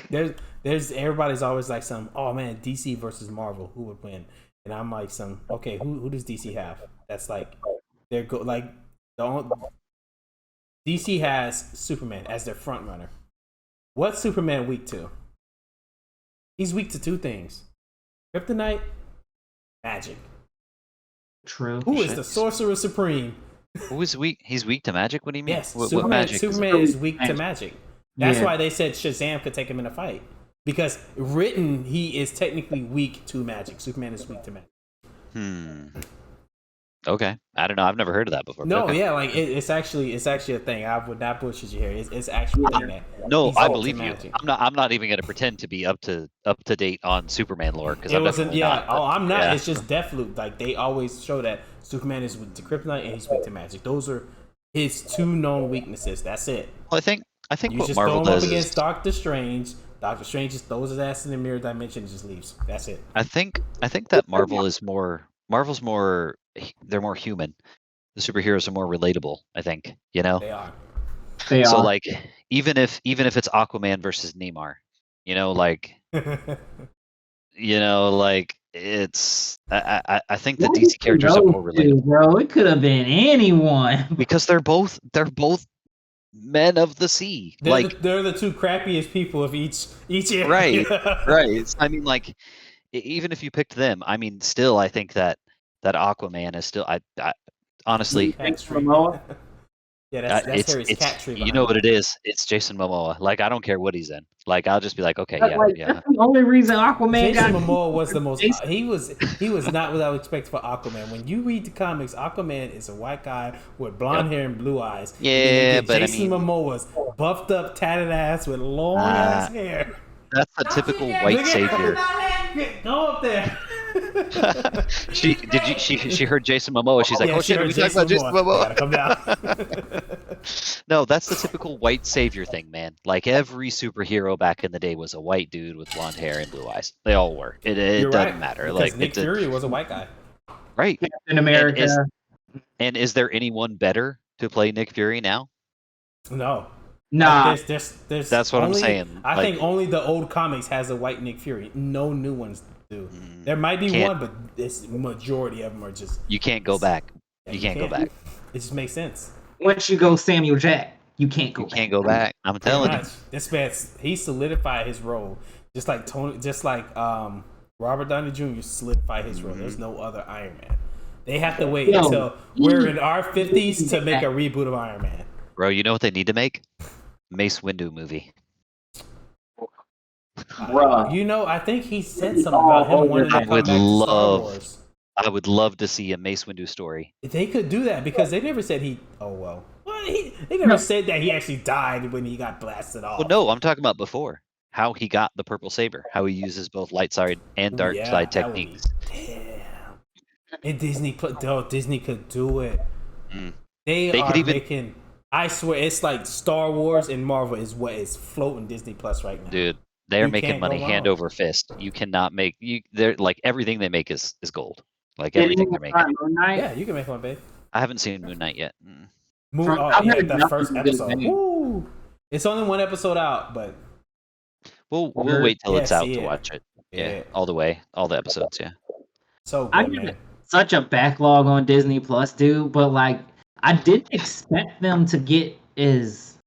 There's everybody's always like oh man, DC versus Marvel, who would win? And I'm like okay, who does DC have? That's like DC has Superman as their front runner. What's Superman weak to? He's weak to two things: kryptonite, magic. True. Who is the Sorcerer Supreme? Who is weak? He's weak to magic? What do you mean? Yes, what magic? Superman is weak to magic. That's why they said Shazam could take him in a fight. Because he is technically weak to magic. Superman is weak to magic. Okay. I don't know. I've never heard of that before. No, okay. yeah, like it's actually a thing. I would not bullshit you here. It's actually a thing that. No, I believe you. I'm not even going to pretend to be up to date on Superman lore because I'm definitely not. I'm not. Yeah. It's just Deathloop. Like they always show that Superman is weak to kryptonite and he's weak to magic. Those are his two known weaknesses. That's it. Well, I think you what just Marvel throw him does up against is Doctor Strange. Doctor Strange just throws his ass in the mirror dimension and just leaves. That's it. I think that Marvel's more. They're more human. The superheroes are more relatable. I think They are. So like even if it's Aquaman versus Neymar, it's. I think the DC characters are more relatable. Bro, it could have been anyone because they're both men of the sea. They're the two crappiest people of each area. Right. I mean, like, even if you picked them, I mean, still, I think that Aquaman is still. I honestly. Yeah, that's Harry's cat tree. You know what it is? It's Jason Momoa. Like, I don't care what he's in. Like, I'll just be like, okay, yeah. That's the only reason Aquaman. Jason Momoa was the most. He was not what I would expect for Aquaman. When you read the comics, Aquaman is a white guy with blonde hair and blue eyes. Yeah, but Jason Momoa's buffed up, tatted ass with long ass hair. That's the typical white savior. Go up there. She heard Jason Momoa. She's like, oh shit, are we talking about Jason Momoa? Come down. No, that's the typical white savior thing, man. Like every superhero back in the day was a white dude with blonde hair and blue eyes. They all were. It doesn't matter. Because like Nick Fury was a white guy. Right. In America. And is there anyone better to play Nick Fury now? No. Nah. There's that's what I'm saying. I think only the old comics has a white Nick Fury. No new ones do. There might be one, but this majority of them are just. You can't go back. You can't go back. It just makes sense. Once you go Samuel Jack, you can't go back. You can't go back. I'm telling you. This man, he solidified his role Just like Tony, just like Robert Downey Jr. solidified his role. There's no other Iron Man. They have to wait until we're in our 50s to make a reboot of Iron Man. Bro, you know what they need to make? Mace Windu movie. You know, I think he said something about him wanting to come back to Star Wars. I would love to see a Mace Windu story. They could do that because they never said he. Oh well, they never said that he actually died when he got blasted off. Well, no, I'm talking about before. How he got the purple saber. How he uses both light side and dark side techniques. Damn. And Disney could do it. They are could even making. I swear, it's like Star Wars and Marvel is what is floating Disney Plus right now. Dude, they're making money hand over fist. You cannot make they're like everything they make is gold. Like everything they're making. Yeah, you can make one, babe. I haven't seen Moon Knight yet. The first episode. Woo! It's only one episode out, but we'll wait till it's out to watch it. Yeah, all the way, all the episodes. Yeah. So good, man. Such a backlog on Disney Plus, dude. But like, I didn't expect them to get as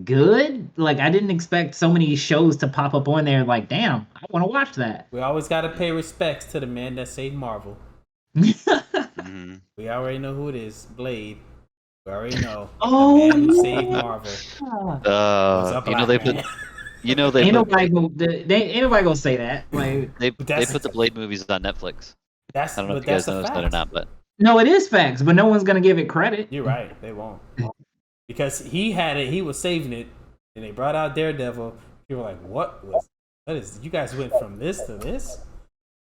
good. Like, I didn't expect so many shows to pop up on there. Like, damn, I want to watch that. We always got to pay respects to the man that saved Marvel. We already know who it is, Blade. We already know. Oh, the man who saved Marvel. Ain't nobody gonna say that. Like, they put the Blade movies on Netflix. I don't know if you guys noticed that or not, but no, it is facts, but no one's gonna give it credit. You're right, they won't. Because he had it, he was saving it, and they brought out Daredevil. People were like, what is you guys went from this to this?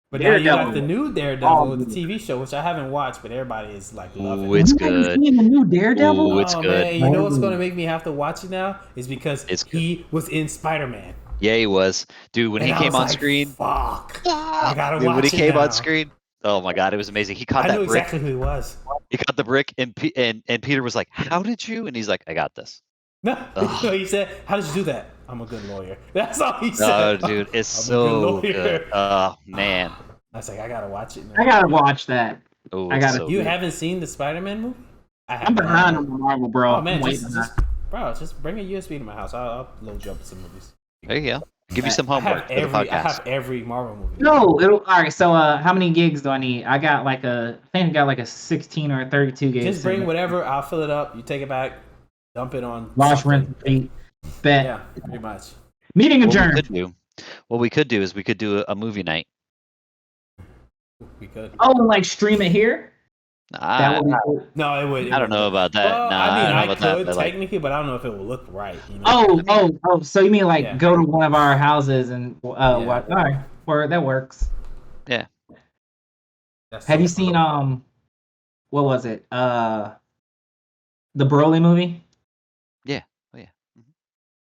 But Daredevil. Now you got the new Daredevil, the TV show, which I haven't watched, but everybody is like loving. Ooh, it's good. Seen the new Daredevil? Ooh, it's good. Man, you know what's going to make me have to watch it now is because he was in Spider-Man. Yeah, he was, dude. When he came on screen, fuck, I gotta watch it. When he came on screen, oh my god, it was amazing. He caught that brick. I knew exactly who he was. He caught the brick, and Peter was like, "How did you?" And he's like, "I got this." No, he said, "How did you do that?" I'm a good lawyer. That's all he said. Oh, dude, it's so good. Oh man. I was like, I gotta watch it now. I gotta watch that. Oh, you haven't seen the Spider-Man movie? I'm behind on the Marvel, bro. Oh man, just bring a USB to my house. I'll load you up with some movies. There you go. Give you some homework for the podcast. I have every Marvel movie. No, all right. So, how many gigs do I need? I got I think I got like a 16 or a 32 gigs. Just bring whatever. I'll fill it up. You take it back, dump it on. Wash, rinse, repeat. Bet. Yeah, pretty much. Meeting adjourned. What we could do is we could do a movie night. We could. Oh, and like stream it here? No, it would. I don't know about that. Well, I could technically, but I don't know if it would look right. You know? Oh! So you mean go to one of our houses and watch? All right, that works. Yeah. Have you seen what was it? The Broly movie? Yeah. Oh yeah.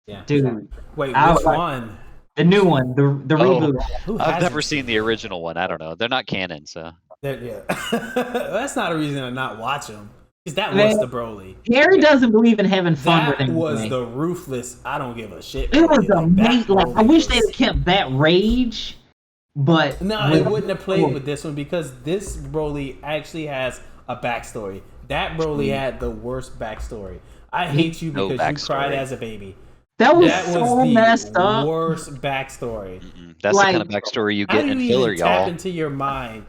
Yeah. Dude. Wait, which one? The new one, the reboot. I've never seen the original one. I don't know. They're not canon, so. Yeah. That's not a reason to not watch them. Because that was the Broly. Harry doesn't believe in having fun with him. That was the ruthless, I don't give a shit. It was amazing. I wish they had kept that rage, but... No, it wouldn't have played with this one because this Broly actually has a backstory. That Broly had the worst backstory. I hate you because you cried as a baby. That was so messed up. Worst backstory. That's the kind of backstory you get in filler, y'all. Tap into your mind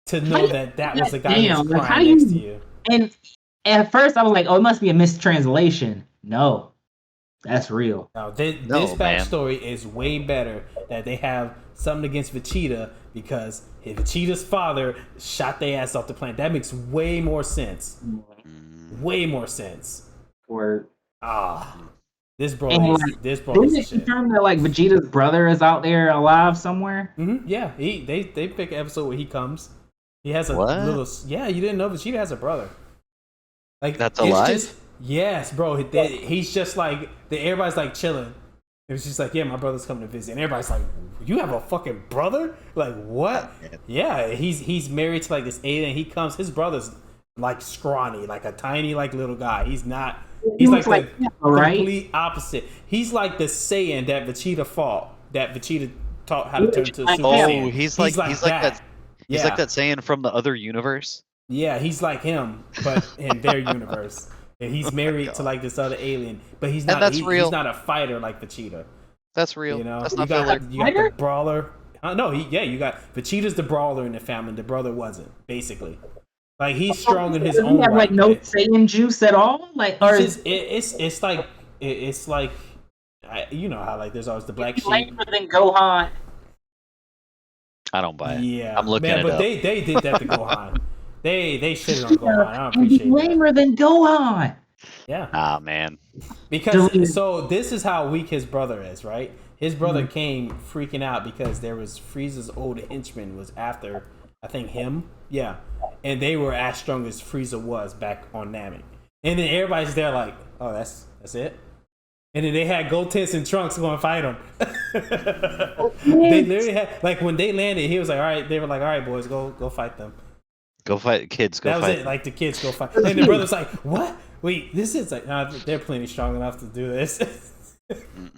to know that was the guy who was crying next to you. And at first, I was like, "Oh, it must be a mistranslation." No, that's real. Now, this backstory is way better. That they have something against Vegeta because Vegeta's father shot their ass off the planet. That makes way more sense. Way more sense. This Broly is confirm that Vegeta's brother is out there alive somewhere? Mm-hmm. Yeah, they pick an episode where he comes. He has a little. Yeah, you didn't know Vegeta has a brother. That's alive. Yes, bro. He's just everybody's chilling. It was just yeah, my brother's coming to visit, and everybody's like, you have a fucking brother? Like what? Yeah, he's married to this alien. He comes. His brother's scrawny, a tiny little guy. He's not. He's complete opposite. He's like the Saiyan that Vegeta fought. That Vegeta taught how to turn to a Super Saiyan. Oh, he's like that. He's like that Saiyan from the other universe. Yeah, he's like him, but in their universe. And he's married to this other alien, but he's not. He's not a fighter like Vegeta. That's real. You know, That's you not got filler. the brawler. No, you got Vegeta's the brawler in the family. The brother wasn't, basically. Like, he's strong in his Does he own have right. like no Saiyan juice at all? Like, or it's just, it's like you know how like there's always the black sheep. lamer than Gohan. I don't buy it. Yeah, I'm looking man, it but up. they did that to Gohan. They shitted on Gohan. I don't appreciate that. Lamer than Gohan. Yeah. Ah, man. Because so this is how weak his brother is, right? His brother came freaking out because there was Frieza's old henchman was after, I think, him. Yeah. And they were as strong as Frieza was back on Namek. And then everybody's there like, oh, that's it? And then they had Gotenks and Trunks going to fight him. They literally had, like, when they landed, he was like, all right, they were like, all right, boys, go fight them. Go fight kids. Go that was fight. it. Like, the kids go fight. And the brother's like, what? Wait, this is like, nah, they're plenty strong enough to do this.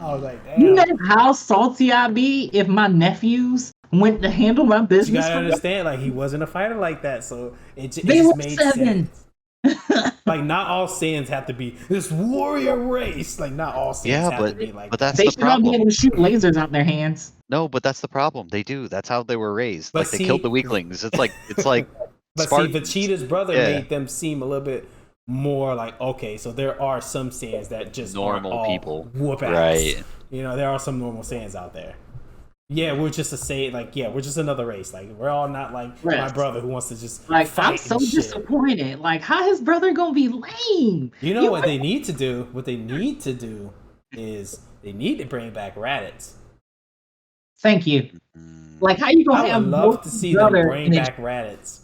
I was like, damn. You know how salty I'd be if my nephews went to handle my business. You gotta understand, like, he wasn't a fighter like that, so it just made 7. sense. Like, not all Saiyans have to be this warrior race. Like, not all Saiyans have to be like. But that's They the should all be problem. able to shoot lasers out their hands. No, but that's the problem. They do. That's how they were raised. But Like, they killed the weaklings. It's like But Spartans. see, Vegeta's brother made them seem a little bit more like, okay, so there are some Saiyans that just Normal aren't all people. whoop ass. Right. You know, there are some normal Saiyans out there. Yeah, we're just a Saiyan, like, yeah, we're just another race. Like, we're all not like my brother who wants to just like fight I'm so and shit. disappointed. Like, how his brother gonna be lame? You know what they need to do? What they need to do is they need to bring back Raditz. Thank you. Like, how you gonna I have would love to see them bring and back Raditz.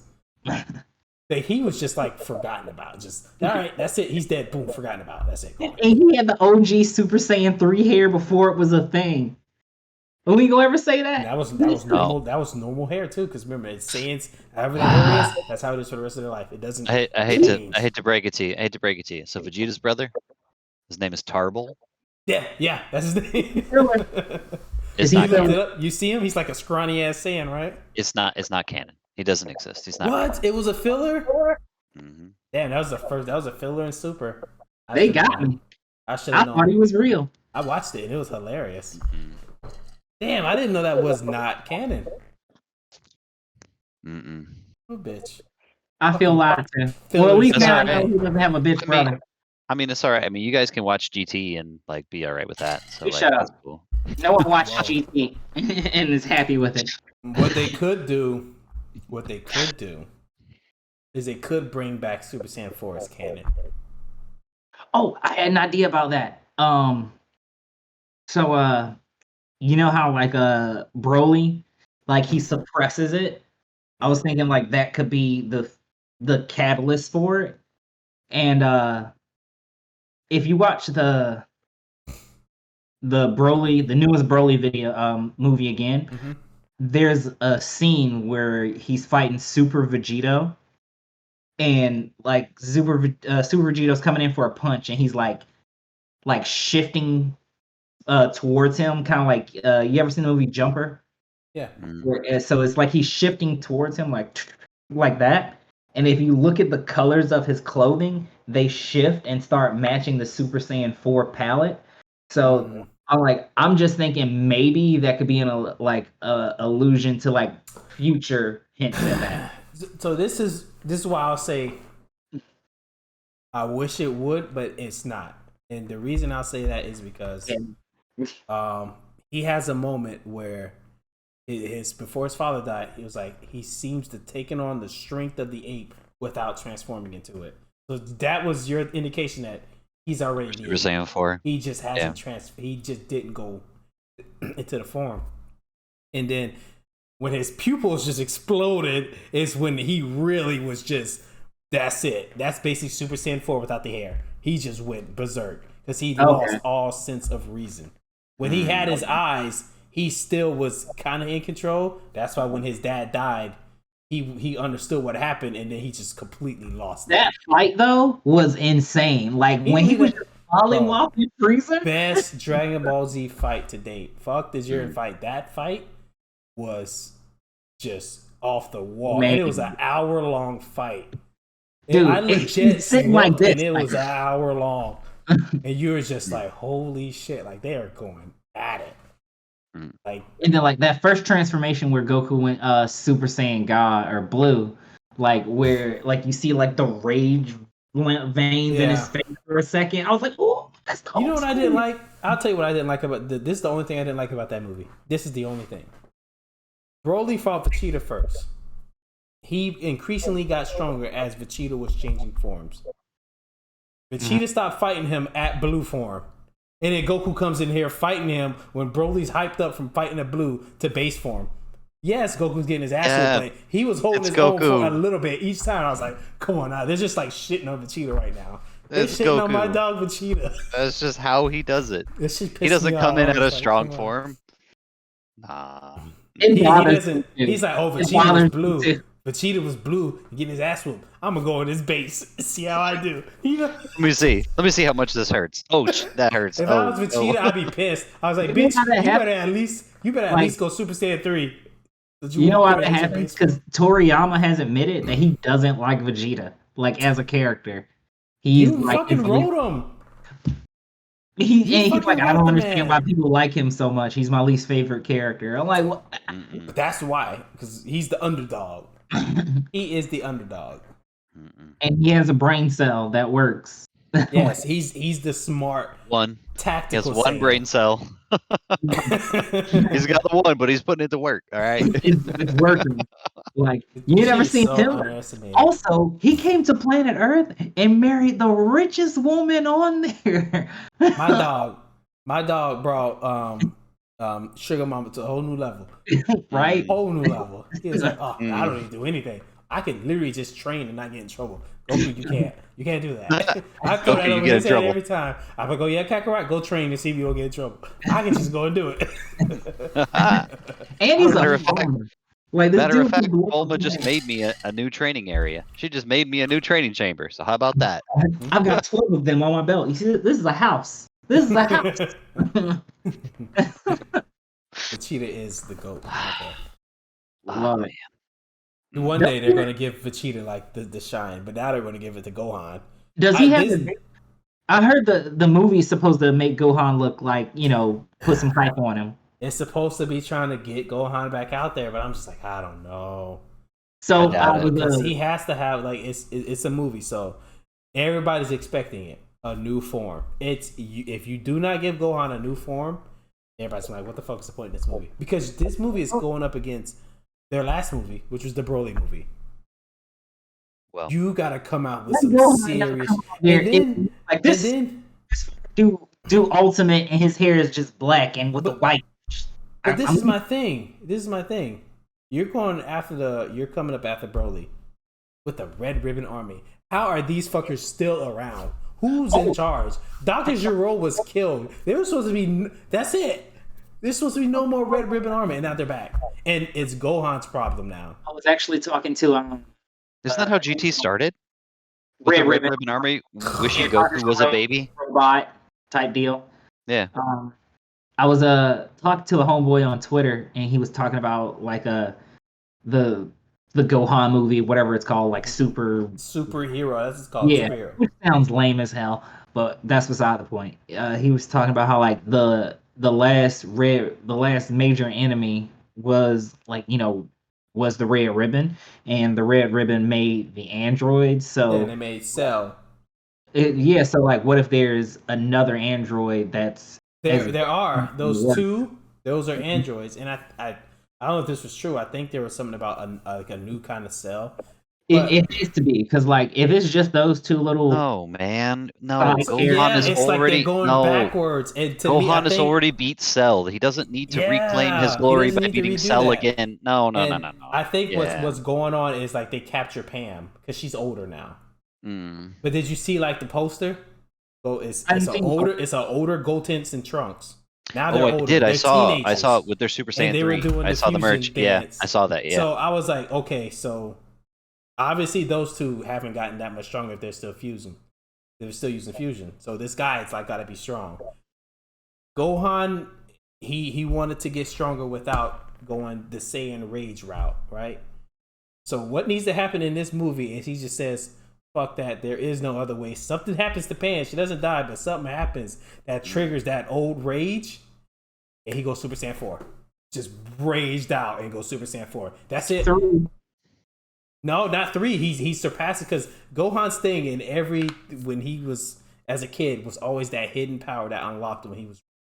That he was just like forgotten about. Just all right, that's it. He's dead. Boom, forgotten about. That's it. And he had the OG Super Saiyan 3 hair before it was a thing. Are we gonna ever say that? And that was normal. That was normal hair too. Because remember, it's Saiyans. However their hair is, that's how it is for the rest of their life. It doesn't. I hate to break it to you. So Vegeta's brother, his name is Tarble. Yeah, that's his name. It's You not looked canon. it up. You see him? He's like a scrawny ass Saiyan, right? It's not canon. He doesn't exist. He's not. What? It was a filler? Mm-hmm. Damn, that was the first. That was a filler in Super. They got me. I should I have thought known. he was real. I watched it and it was hilarious. Mm-hmm. Damn, I didn't know that was not canon. Mm-mm. Oh, bitch. I feel lied to. Filler Well, at least is now I alright. know he doesn't have a bitch brother. I mean, it's alright. I mean, you guys can watch GT and like be alright with that. So You like, shut up. that's cool. No one watched Whoa. GT and is happy with it. What they could do is they could bring back Super Saiyan 4 as canon. Oh, I had an idea about that. So you know how like Broly, like he suppresses it. I was thinking like that could be the catalyst for it. And if you watch the Broly, the newest Broly video movie again, Mm-hmm. there's a scene where he's fighting Super Vegito, and like Super Vegito's coming in for a punch, and he's like shifting towards him, kind of like you ever seen the movie Jumper? Yeah. Where, so it's like he's shifting towards him like that. And if you look at the colors of his clothing, they shift and start matching the Super Saiyan 4 palette. So I'm just thinking maybe that could be an allusion to like future hints at that. So this is why I'll say I wish it would, but it's not. And the reason I'll say that is because he has a moment where before his father died, he was like, he seems to taken on the strength of the ape without transforming into it. So that was your indication that he's already Super Saiyan 4. He just hasn't he just didn't go into the form. And then when his pupils just exploded is when he really was just, that's it. That's basically Super Saiyan 4 without the hair. He just went berserk because he lost all sense of reason. When he had his eyes, he still was kind of in control. That's why when his dad died, he understood what happened, and then he just completely lost that fight though was insane. Like when he was mollywopping Frieza. Best Dragon Ball Z fight to date. Fuck this year fight. That fight was just off the wall. Man. And it was an hour-long fight. Dude, I legit sitting like this, and it was an hour long. And you were just like, holy shit. Like, they are going at it. Like, and then like that first transformation where Goku went Super Saiyan God or Blue, like where like you see like the rage veins in his face for a second. I was like, oh, that's cool. You know what I didn't like? I'll tell you what I didn't like about this. Is the only thing I didn't like about that movie. This is the only thing. Broly fought Vegeta first. He increasingly got stronger as Vegeta was changing forms. Vegeta stopped fighting him at Blue form. And then Goku comes in here fighting him when Broly's hyped up from fighting at Blue to base form. Yes, Goku's getting his ass whipped, but he was holding his own for a little bit each time. I was like, come on now. They're just like shitting on Vegeta right now. They're shitting on my dog Vegeta. That's just how he does it. He doesn't come in at a strong form. Nah. He doesn't. He's like, oh, Vegeta was blue. Vegeta was blue, getting his ass whooped. I'm gonna go in his base, see how I do. You know? Let me see how much this hurts. Oh, that hurts. If I was Vegeta, I'd be pissed. I was like, bitch, you better at least go Super Saiyan 3. You know why that happens? Because Toriyama has admitted that he doesn't like Vegeta, like as a character. He's you like, fucking wrote him. He's like, I don't understand why people like him so much. He's my least favorite character. I'm like, well, but that's why, because he's the underdog. He is the underdog, and he has a brain cell that works. Yes, he's the smart one. Tactical. He has one brain cell. He's got the one, but he's putting it to work. All right, it's working. Like you never seen him. Also, he came to planet Earth and married the richest woman on there. my dog brought Sugar Mama to a whole new level. Right? Whole new level. He was like, oh, I don't need to do anything. I can literally just train and not get in trouble. Goku, you can't. You can't do that. I throw that over his head every time. I'm gonna go, yeah, Kakarot, go train and see if you don't get in trouble. I can just go and do it. And he's a like this matter of fact, Bulma just made me a new training area. She just made me a new training chamber. So how about that? I've got 12 of them on my belt. You see, this is a house. This is a house. Vegeta is the GOAT. Okay. Love it. One day they're gonna give Vegeta like the shine, but now they're gonna give it to Gohan. Does he have? I heard the movie is supposed to make Gohan look like, you know, put some hype on him. It's supposed to be trying to get Gohan back out there, but I'm just like, I don't know. So he has to have like it's a movie, so everybody's expecting it. A new form. If you do not give Gohan a new form, everybody's like, what the fuck is the point of this movie? Because this movie is going up against their last movie, which was the Broly movie. Well, you gotta come out with some serious. And then do ultimate, and his hair is just black and with the white. But this is my thing. You're coming up after Broly with the Red Ribbon Army. How are these fuckers still around? Who's in charge? Dr. Gero was killed. They were supposed to be. That's it. There's supposed to be no more Red Ribbon Army, and now they're back. And it's Gohan's problem now. I was actually talking to Isn't that how GT started? With Red the Ribbon Army, wishing Goku was a baby. Robot type deal. Yeah. I was talking to a homeboy on Twitter, and he was talking about like the Gohan movie, whatever it's called, like superhero. That's what it's called. Yeah, superhero. Which sounds lame as hell, but that's beside the point. He was talking about how like the last major enemy was like, you know, was the Red Ribbon, and the Red Ribbon made the androids. So they made Cell. So like, what if there's another android that's there are those two. Those are androids, and I don't know if this was true. I think there was something about a new kind of Cell. It needs to be, because like if it's just those two little. Oh man, no. Gohan is already going backwards. And to Gohan has already beat Cell. He doesn't need to reclaim his glory by beating Cell again. No. I think what's going on is like they capture Pam because she's older now. But did you see like the poster? So it's an older Gotenks and Trunks. Now they're older. I did. I saw teenagers. it with their Super Saiyan 3. I saw the merch. Dance. Yeah, I saw that. Yeah. So I was like, okay, so obviously those two haven't gotten that much stronger if they're still fusing. They're still using fusion. So this guy, it's like gotta be strong. Gohan, he wanted to get stronger without going the Saiyan Rage route, right? So what needs to happen in this movie is he just says, fuck that, there is no other way. Something happens to Pan. She doesn't die, but something happens that triggers that old rage. and he goes Super Saiyan 4. Just raged out and goes Super Saiyan 4. That's it. 3. No, not 3. He surpassed it because Gohan's thing when he was as a kid was always that hidden power that unlocked him when he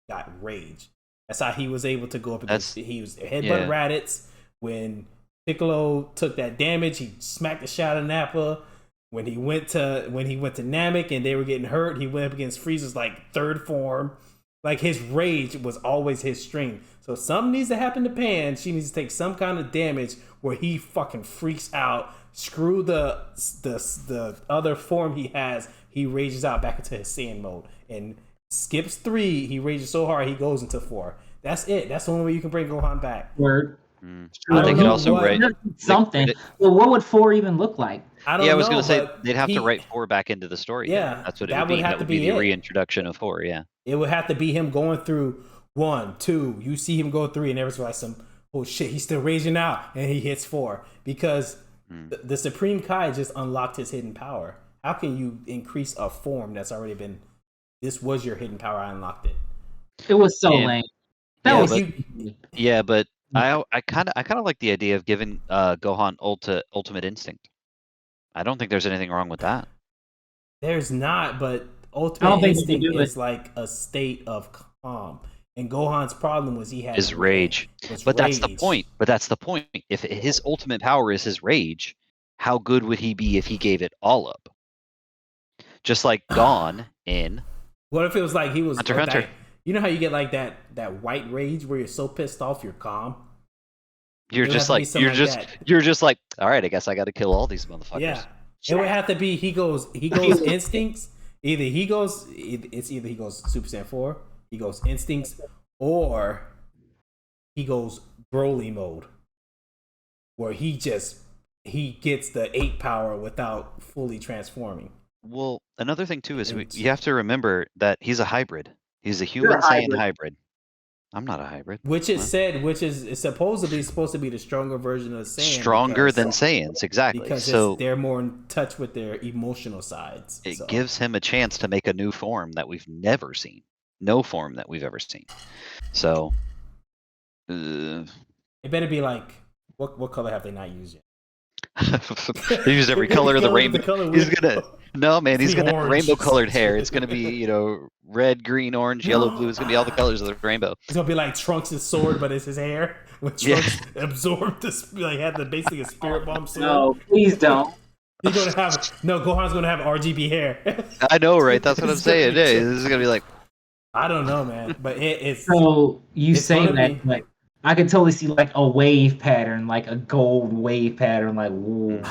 got rage. That's how he was able to go up against. He was headbutt Raditz. When Piccolo took that damage, he smacked the shot of Nappa. When he went to Namek and they were getting hurt, he went up against Frieza's like third form. Like his rage was always his strength. So something needs to happen to Pan. She needs to take some kind of damage where he fucking freaks out. Screw the other form he has. He rages out back into his Saiyan mode and skips 3. He rages so hard he goes into 4. That's it. That's the only way you can bring Gohan back. Word. I think it also something. Well, what would 4 even look like? I don't know. I was going to say they'd have to write 4 back into the story. Yeah, that's what it would be. That would be the reintroduction of 4. Yeah, it would have to be him going through 1, 2. You see him go 3, and everyone's like, oh shit, he's still raging out, and he hits 4 because the Supreme Kai just unlocked his hidden power. How can you increase a form that's already been? This was your hidden power. I unlocked it. It was so lame. But I kind of like the idea of giving Gohan ultimate instinct. I don't think there's anything wrong with that. There's not, but ultimate instinct is like a state of calm. And Gohan's problem was he had his rage. That's the point. If his ultimate power is his rage, how good would he be if he gave it all up? Just like Gon in. What if it was like he was Hunter x Hunter? You know how you get like that white rage where you're so pissed off you're calm. You're just like all right, I guess I got to kill all these motherfuckers. Yeah, it would have to be he goes instincts. Either he goes Super Saiyan 4, he goes instincts, or he goes Broly mode, where he gets the 8 power without fully transforming. Well, another thing too is you have to remember that he's a hybrid. He's a human Saiyan hybrid. I'm not a hybrid. Which is supposedly supposed to be the stronger version of Saiyan. Stronger than Saiyans, exactly. Because they're more in touch with their emotional sides. It gives him a chance to make a new form that we've never seen. No form that we've ever seen. So, it better be like, what color have they not used yet? They used every color of the rainbow. He's gonna have rainbow colored hair. It's gonna be red, green, orange, yellow, blue. It's gonna be all the colors of the rainbow. It's gonna be like Trunks' sword, but it's his hair. When Trunks absorbed this, had basically a spirit bomb sword. No, please don't. He's gonna have Gohan's gonna have RGB hair. I know, right? That's what I'm saying. Hey, this is gonna be like. I don't know, man, but it's. So you say that, like. I could totally see like a wave pattern, like a gold wave pattern, like whoa.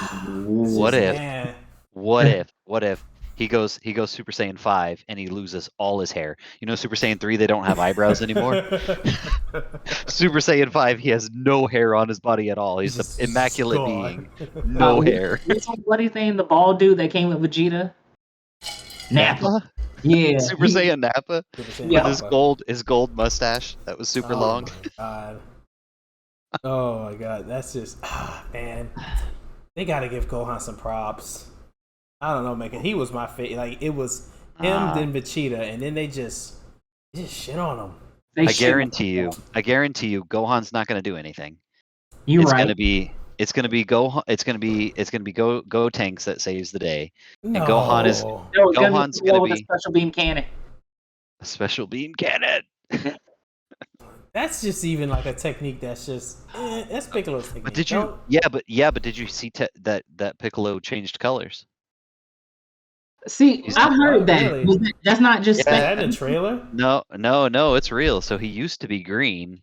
What if he goes Super Saiyan 5 and he loses all his hair? Super Saiyan 3 they don't have eyebrows anymore. Super Saiyan 5 he has no hair on his body at all. He's the immaculate being, no hair. What's that bloody thing? The bald dude that came with Vegeta, Nappa. Yeah, Super Saiyan Nappa with his gold mustache that was super long. Oh my god, that's just man. They gotta give Gohan some props. I don't know, man. He was my favorite. Like it was him, then Vegeta, and then they just shit on him. I guarantee you, Gohan's not gonna do anything. It's gonna be Go Tanks that saves the day. No. And Gohan's gonna be a special beam cannon. A special beam cannon. That's just even like a technique that's just that's Piccolo's technique. But did you see that Piccolo changed colors? See, I heard that. Really? That's not just is that in the trailer? No, it's real. So he used to be green,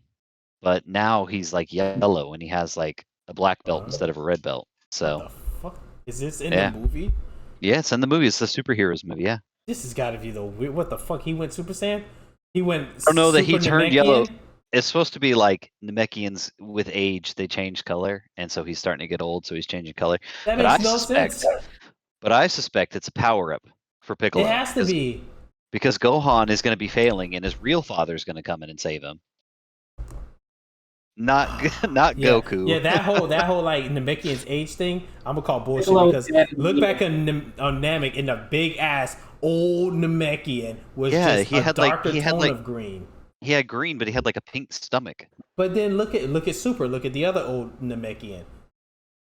but now he's like yellow and he has like a black belt instead of a red belt. So what the fuck? Is this in the movie? Yeah, it's in the movie. It's the superheroes movie, yeah. This has got to be the weird. What the fuck? He went Super Saiyan? He went I don't know that he turned Namekian? Yellow. It's supposed to be like Namekians with age, they change color, and so he's starting to get old, so he's changing color. That makes no sense. But I suspect it's a power-up for Piccolo. It has to be. Because Gohan is going to be failing, and his real father is going to come in and save him. Not Goku. Yeah, that whole like Namekian's age thing, I'm gonna call bullshit because look back on Namek in the big ass old Namekian was just a darker tone of green. He had green, but he had like a pink stomach. But then look at Super. Look at the other old Namekian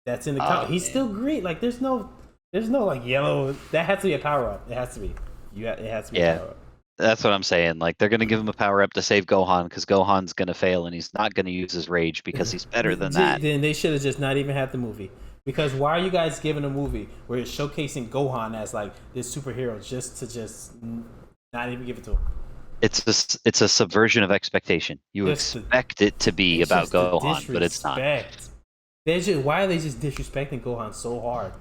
that's in the comic. He's still green. Like there's no like yellow. That has to be a power up. It has to be. It has to be a power up. That's what I'm saying. Like they're gonna give him a power up to save Gohan because Gohan's gonna fail and he's not gonna use his rage because he's better than that. Then they should have just not even had the movie. Because why are you guys giving a movie where it's showcasing Gohan as like this superhero just to not even give it to him? It's a subversion of expectation. You expect it to be about Gohan, but it's not. Why are they just disrespecting Gohan so hard?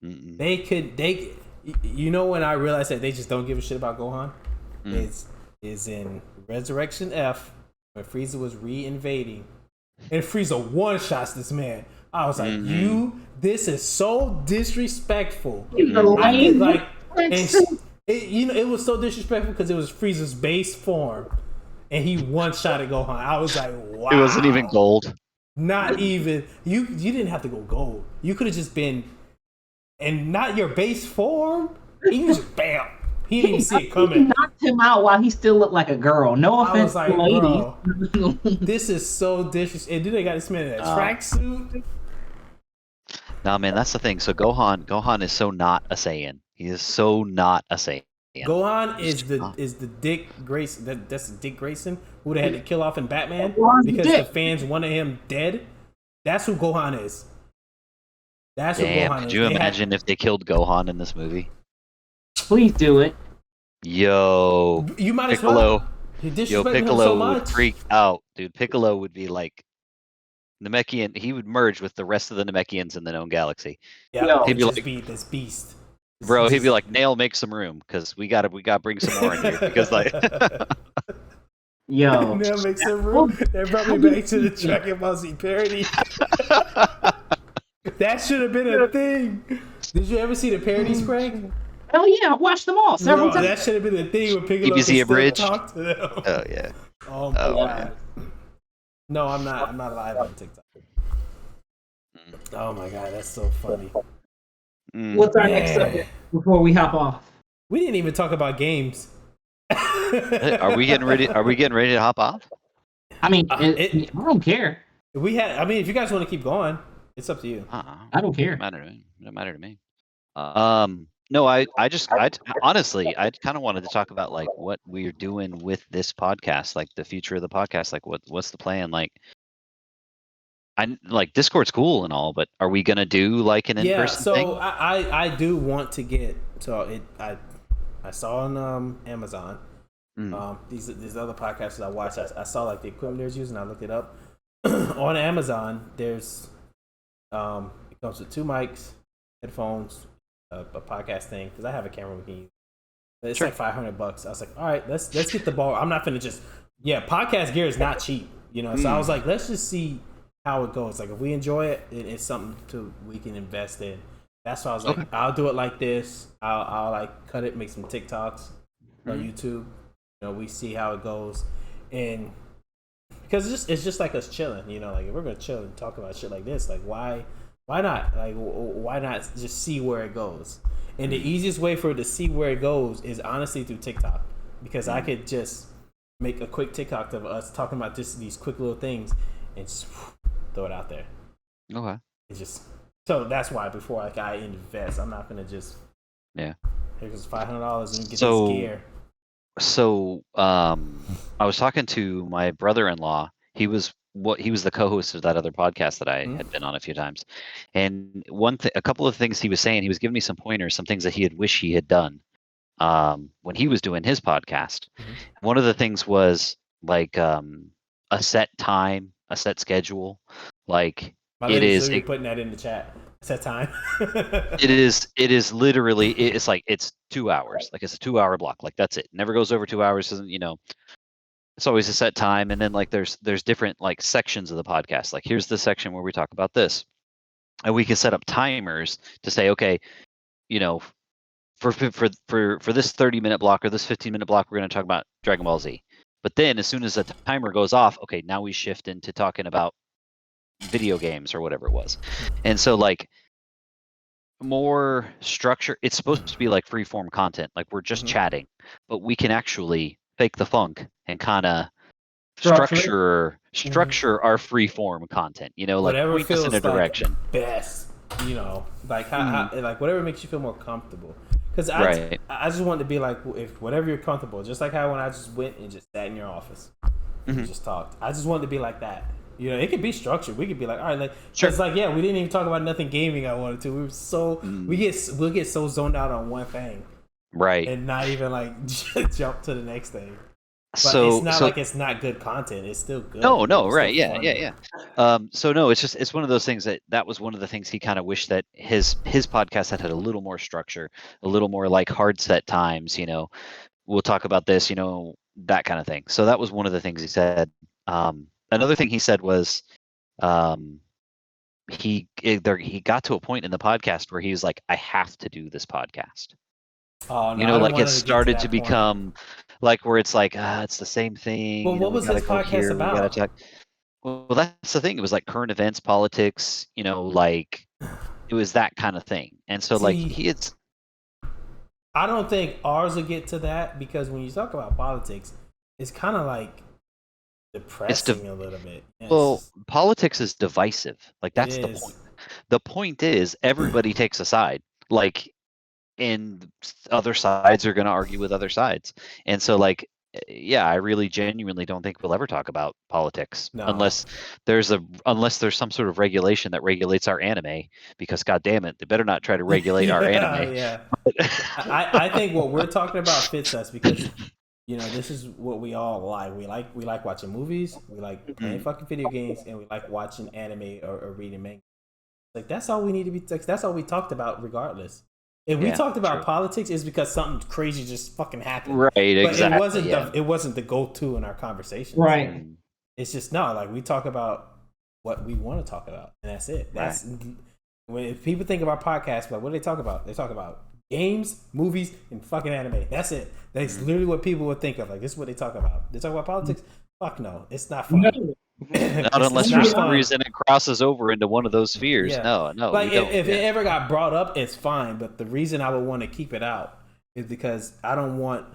You know when I realized that they just don't give a shit about Gohan? Is in Resurrection F when Frieza was re-invading and Frieza one-shots this man. I was like, this is so disrespectful. It was so disrespectful because it was Frieza's base form and he one-shotted Gohan. I was like, wow. It wasn't even gold. Not even. You didn't have to go gold. You could have just been, and not your base form. He was just bam. He didn't even see it coming. He knocked him out while he still looked like a girl. No offense to ladies. Bro, this is so disrespectful. And then they got this man in a tracksuit. Nah, man, that's the thing. So Gohan is so not a Saiyan. He is so not a Saiyan. Gohan is the Dick Grayson. That's Dick Grayson who they had to kill off in Batman because the fans wanted him dead. That's who Gohan is. That's who Gohan is. Could you imagine if they killed Gohan in this movie? Please do it. You might as well. Piccolo would freak out, dude. Piccolo would be like Namekian. He would merge with the rest of the Namekians in the known galaxy. Yeah, he'd be like this beast. Bro, he'd be like, Nail, make some room because we gotta bring some more in here because like. Yo. Nail, make some room. They brought me back to the Dragon Ball Z parody. That should have been a thing. Did you ever see the parodies, Craig? Hell yeah, I watched them all several times. That should have been a thing when Piccolo could still talk to them. Oh yeah. Oh my god. No, I'm not live on TikTok. Oh my god, that's so funny. What's our next subject before we hop off? We didn't even talk about games. Are we getting ready to hop off? I mean, I don't care. If you guys want to keep going, it's up to you. I don't care. It doesn't matter to me. No, I honestly, I kind of wanted to talk about like what we're doing with this podcast, like the future of the podcast, like what's the plan? Like, Discord's cool and all, but are we gonna do like an in-person thing? So I do want to get I saw on Amazon these other podcasts I watched. I saw like the equipment they're using. I looked it up on Amazon. There's it comes with 2 mics, headphones, a podcast thing because I have a camera we can use. It's like $500. I was like, all right, let's get the ball. I'm not finna podcast gear is not cheap, So I was like, let's just see how it goes. Like if we enjoy it, it's something we can invest in. That's why I was like, I'll do it like this. I'll like cut it, make some TikToks on YouTube. We see how it goes, and because it's just like us chilling. Like if we're gonna chill and talk about shit like this, like why not? Like why not just see where it goes? And the easiest way for it to see where it goes is honestly through TikTok, because I could just make a quick TikTok of us talking about these quick little things and just throw it out there. Okay. It's just so that's why before I invest, I'm not gonna just here's $500 and get this gear. So I was talking to my brother-in-law. He was the co-host of that other podcast that I had been on a few times, and a couple of things he was saying, he was giving me some pointers, some things that he had wished he had done when he was doing his podcast. One of the things was like a set time, a set schedule. Like you're putting that in the chat. Set time. It is literally. It's like it's 2 hours. Like it's a 2 hour block. Like that's it. Never goes over 2 hours. Doesn't It's always a set time, and then like there's different like sections of the podcast. Like here's the section where we talk about this, and we can set up timers to say, okay, for this 30-minute block or this 15-minute block, we're going to talk about Dragon Ball Z. But then as soon as the timer goes off, okay, now we shift into talking about video games or whatever it was. And so like more structure. It's supposed to be like free form content, like we're just chatting, but we can actually fake the funk and kind of structure our free form content. You know, like whatever point us in a feels like direction. best, you know, like how like whatever makes you feel more comfortable. Because Right. I just want to be like, if whatever you're comfortable, just like how when I just went and just sat in your office, and just talked. I just wanted to be like that. You know, it could be structured. We could be like, all right, like it's like, yeah, we didn't even talk about nothing gaming. I wanted to. We were so we'll get so zoned out on one thing, Right. and not even like jump to the next thing. But So it's not like it's not good content. It's still good. no, It's right, still yeah. fun. So no, it's one of those things that was one of the things he kind of wished that his podcast had a little more structure, a little more like hard set times. You know, we'll talk about this, you know, that kind of thing. So that was one of the things he said. Another thing he said was, he got to a point in the podcast where he was like, I have to do this podcast. Oh no, You know, I don't like want it to started get to that point. become like where it's like, it's the same thing. Well, you know, what we was gotta his go podcast here, we gotta about? talk. Well, that's the thing. It was like current events, politics, you know, like it was that kind of thing. And so like See, I don't think ours will get to that because when you talk about politics, it's kind of like depressing a little bit. Yeah, well, politics is divisive. Like it that's the is. point. The point is everybody takes a side. Like, and other sides are going to argue with other sides. And so like, yeah, I really genuinely don't think we'll ever talk about politics No. unless there's some sort of regulation that regulates our anime, because god damn it, they better not try to regulate our anime. Yeah. I think what we're talking about fits us because you know this is what we all like. We like watching movies, we like playing fucking video games, and we like watching anime or reading manga. Like that's all we need to be. Like, that's all we talked about, regardless. If we talked about politics, it's because something crazy just fucking happened. Right, but exactly. It wasn't the go-to in our conversations. Right. It's just no. Like we talk about what we want to talk about, and that's it. That's when people think of our podcast. But what do they talk about? They talk about games, movies, and fucking anime. That's it. That's literally what people would think of. Like this is what they talk about. They talk about politics. Fuck no, it's not fun. No. Not unless for some reason it crosses over into one of those spheres. Yeah. No. Like if it ever got brought up, it's fine. But the reason I would want to keep it out is because I don't want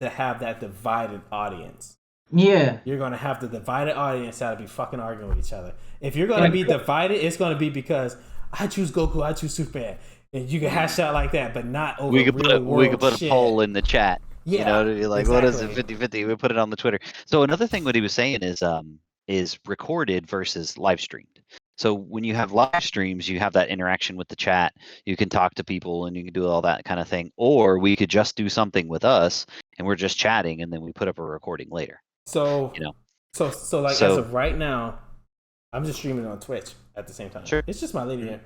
to have that divided audience. Yeah. You're gonna have the divided audience that'll be fucking arguing with each other. If you're gonna be divided, it's gonna be because I choose Goku, I choose Superman, and you can hash out like that, but not over we could put shit. A poll in the chat. Yeah, you know, to be like, exactly. What is it, 50-50? We put it on the Twitter. So another thing what he was saying is recorded versus live streamed. So when you have live streams, you have that interaction with the chat. You can talk to people and you can do all that kind of thing. Or we could just do something with us and we're just chatting and then we put up a recording later. So you know, so like as of right now, I'm just streaming on Twitch at the same time. Sure. It's just my lady here.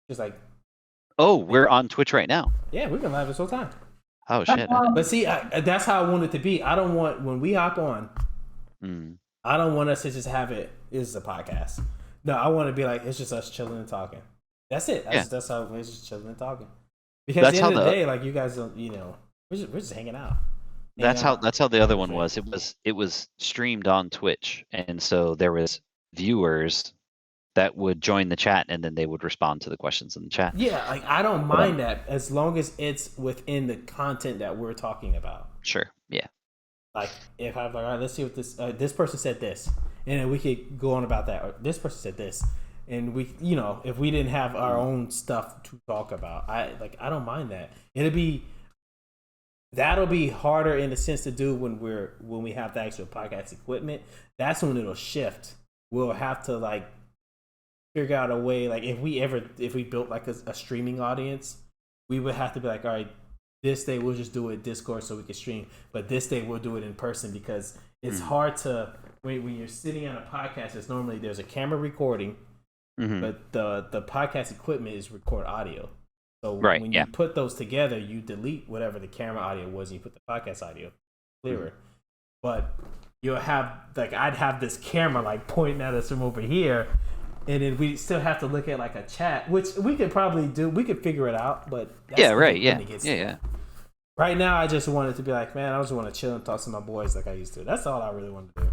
Just like, oh, we're on Twitch right now. Yeah, we've been live this whole time. Oh shit! But see, that's how I want it to be. I don't want when we hop on. I don't want us to just have it. This is a podcast. No, I want to be like it's just us chilling and talking. That's it. That's how it's just chilling and talking. Because at the end of the day, like you guys don't, you know, we're just hanging out. That's how the other one was. It was streamed on Twitch, and so there was viewers that would join the chat, and then they would respond to the questions in the chat. Yeah, like I don't mind that as long as it's within the content that we're talking about. Sure. Yeah. Like if I'm like, all right, let's see what this person said this, and then we could go on about that. Or this person said this, and we, you know, if we didn't have our own stuff to talk about, I don't mind that. That'll be harder in the sense to do when we have the actual podcast equipment. That's when it'll shift. We'll have to like figure out a way. Like if we built like a streaming audience, we would have to be like, all right, this day we'll just do it Discord so we can stream, but this day we'll do it in person because it's hard to when you're sitting on a podcast. It's normally there's a camera recording, but the podcast equipment is record audio. So when you put those together, you delete whatever the camera audio was, and you put the podcast audio clearer. But you'll have like I'd have this camera like pointing at us from over here, and then we still have to look at like a chat, which we could probably do. We could figure it out, but that's yeah. Right now, I just wanted to be like, man, I just want to chill and talk to my boys like I used to. That's all I really wanted to do.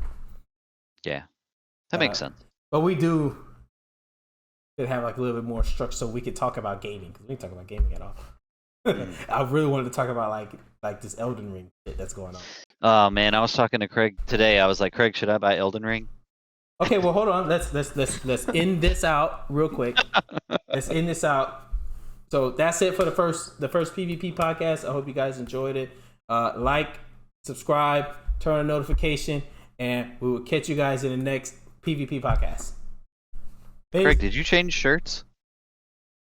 Yeah, that makes sense. But we do could have like a little bit more structure so we could talk about gaming because we didn't talk about gaming at all. I really wanted to talk about like this Elden Ring shit that's going on. Oh man, I was talking to Craig today. I was like, Craig, should I buy Elden Ring? Okay, well, hold on. Let's end this out real quick. Let's end this out. So that's it for the first PvP podcast. I hope you guys enjoyed it. Like, subscribe, turn on notification, and we will catch you guys in the next PvP podcast. Peace. Craig, did you change shirts?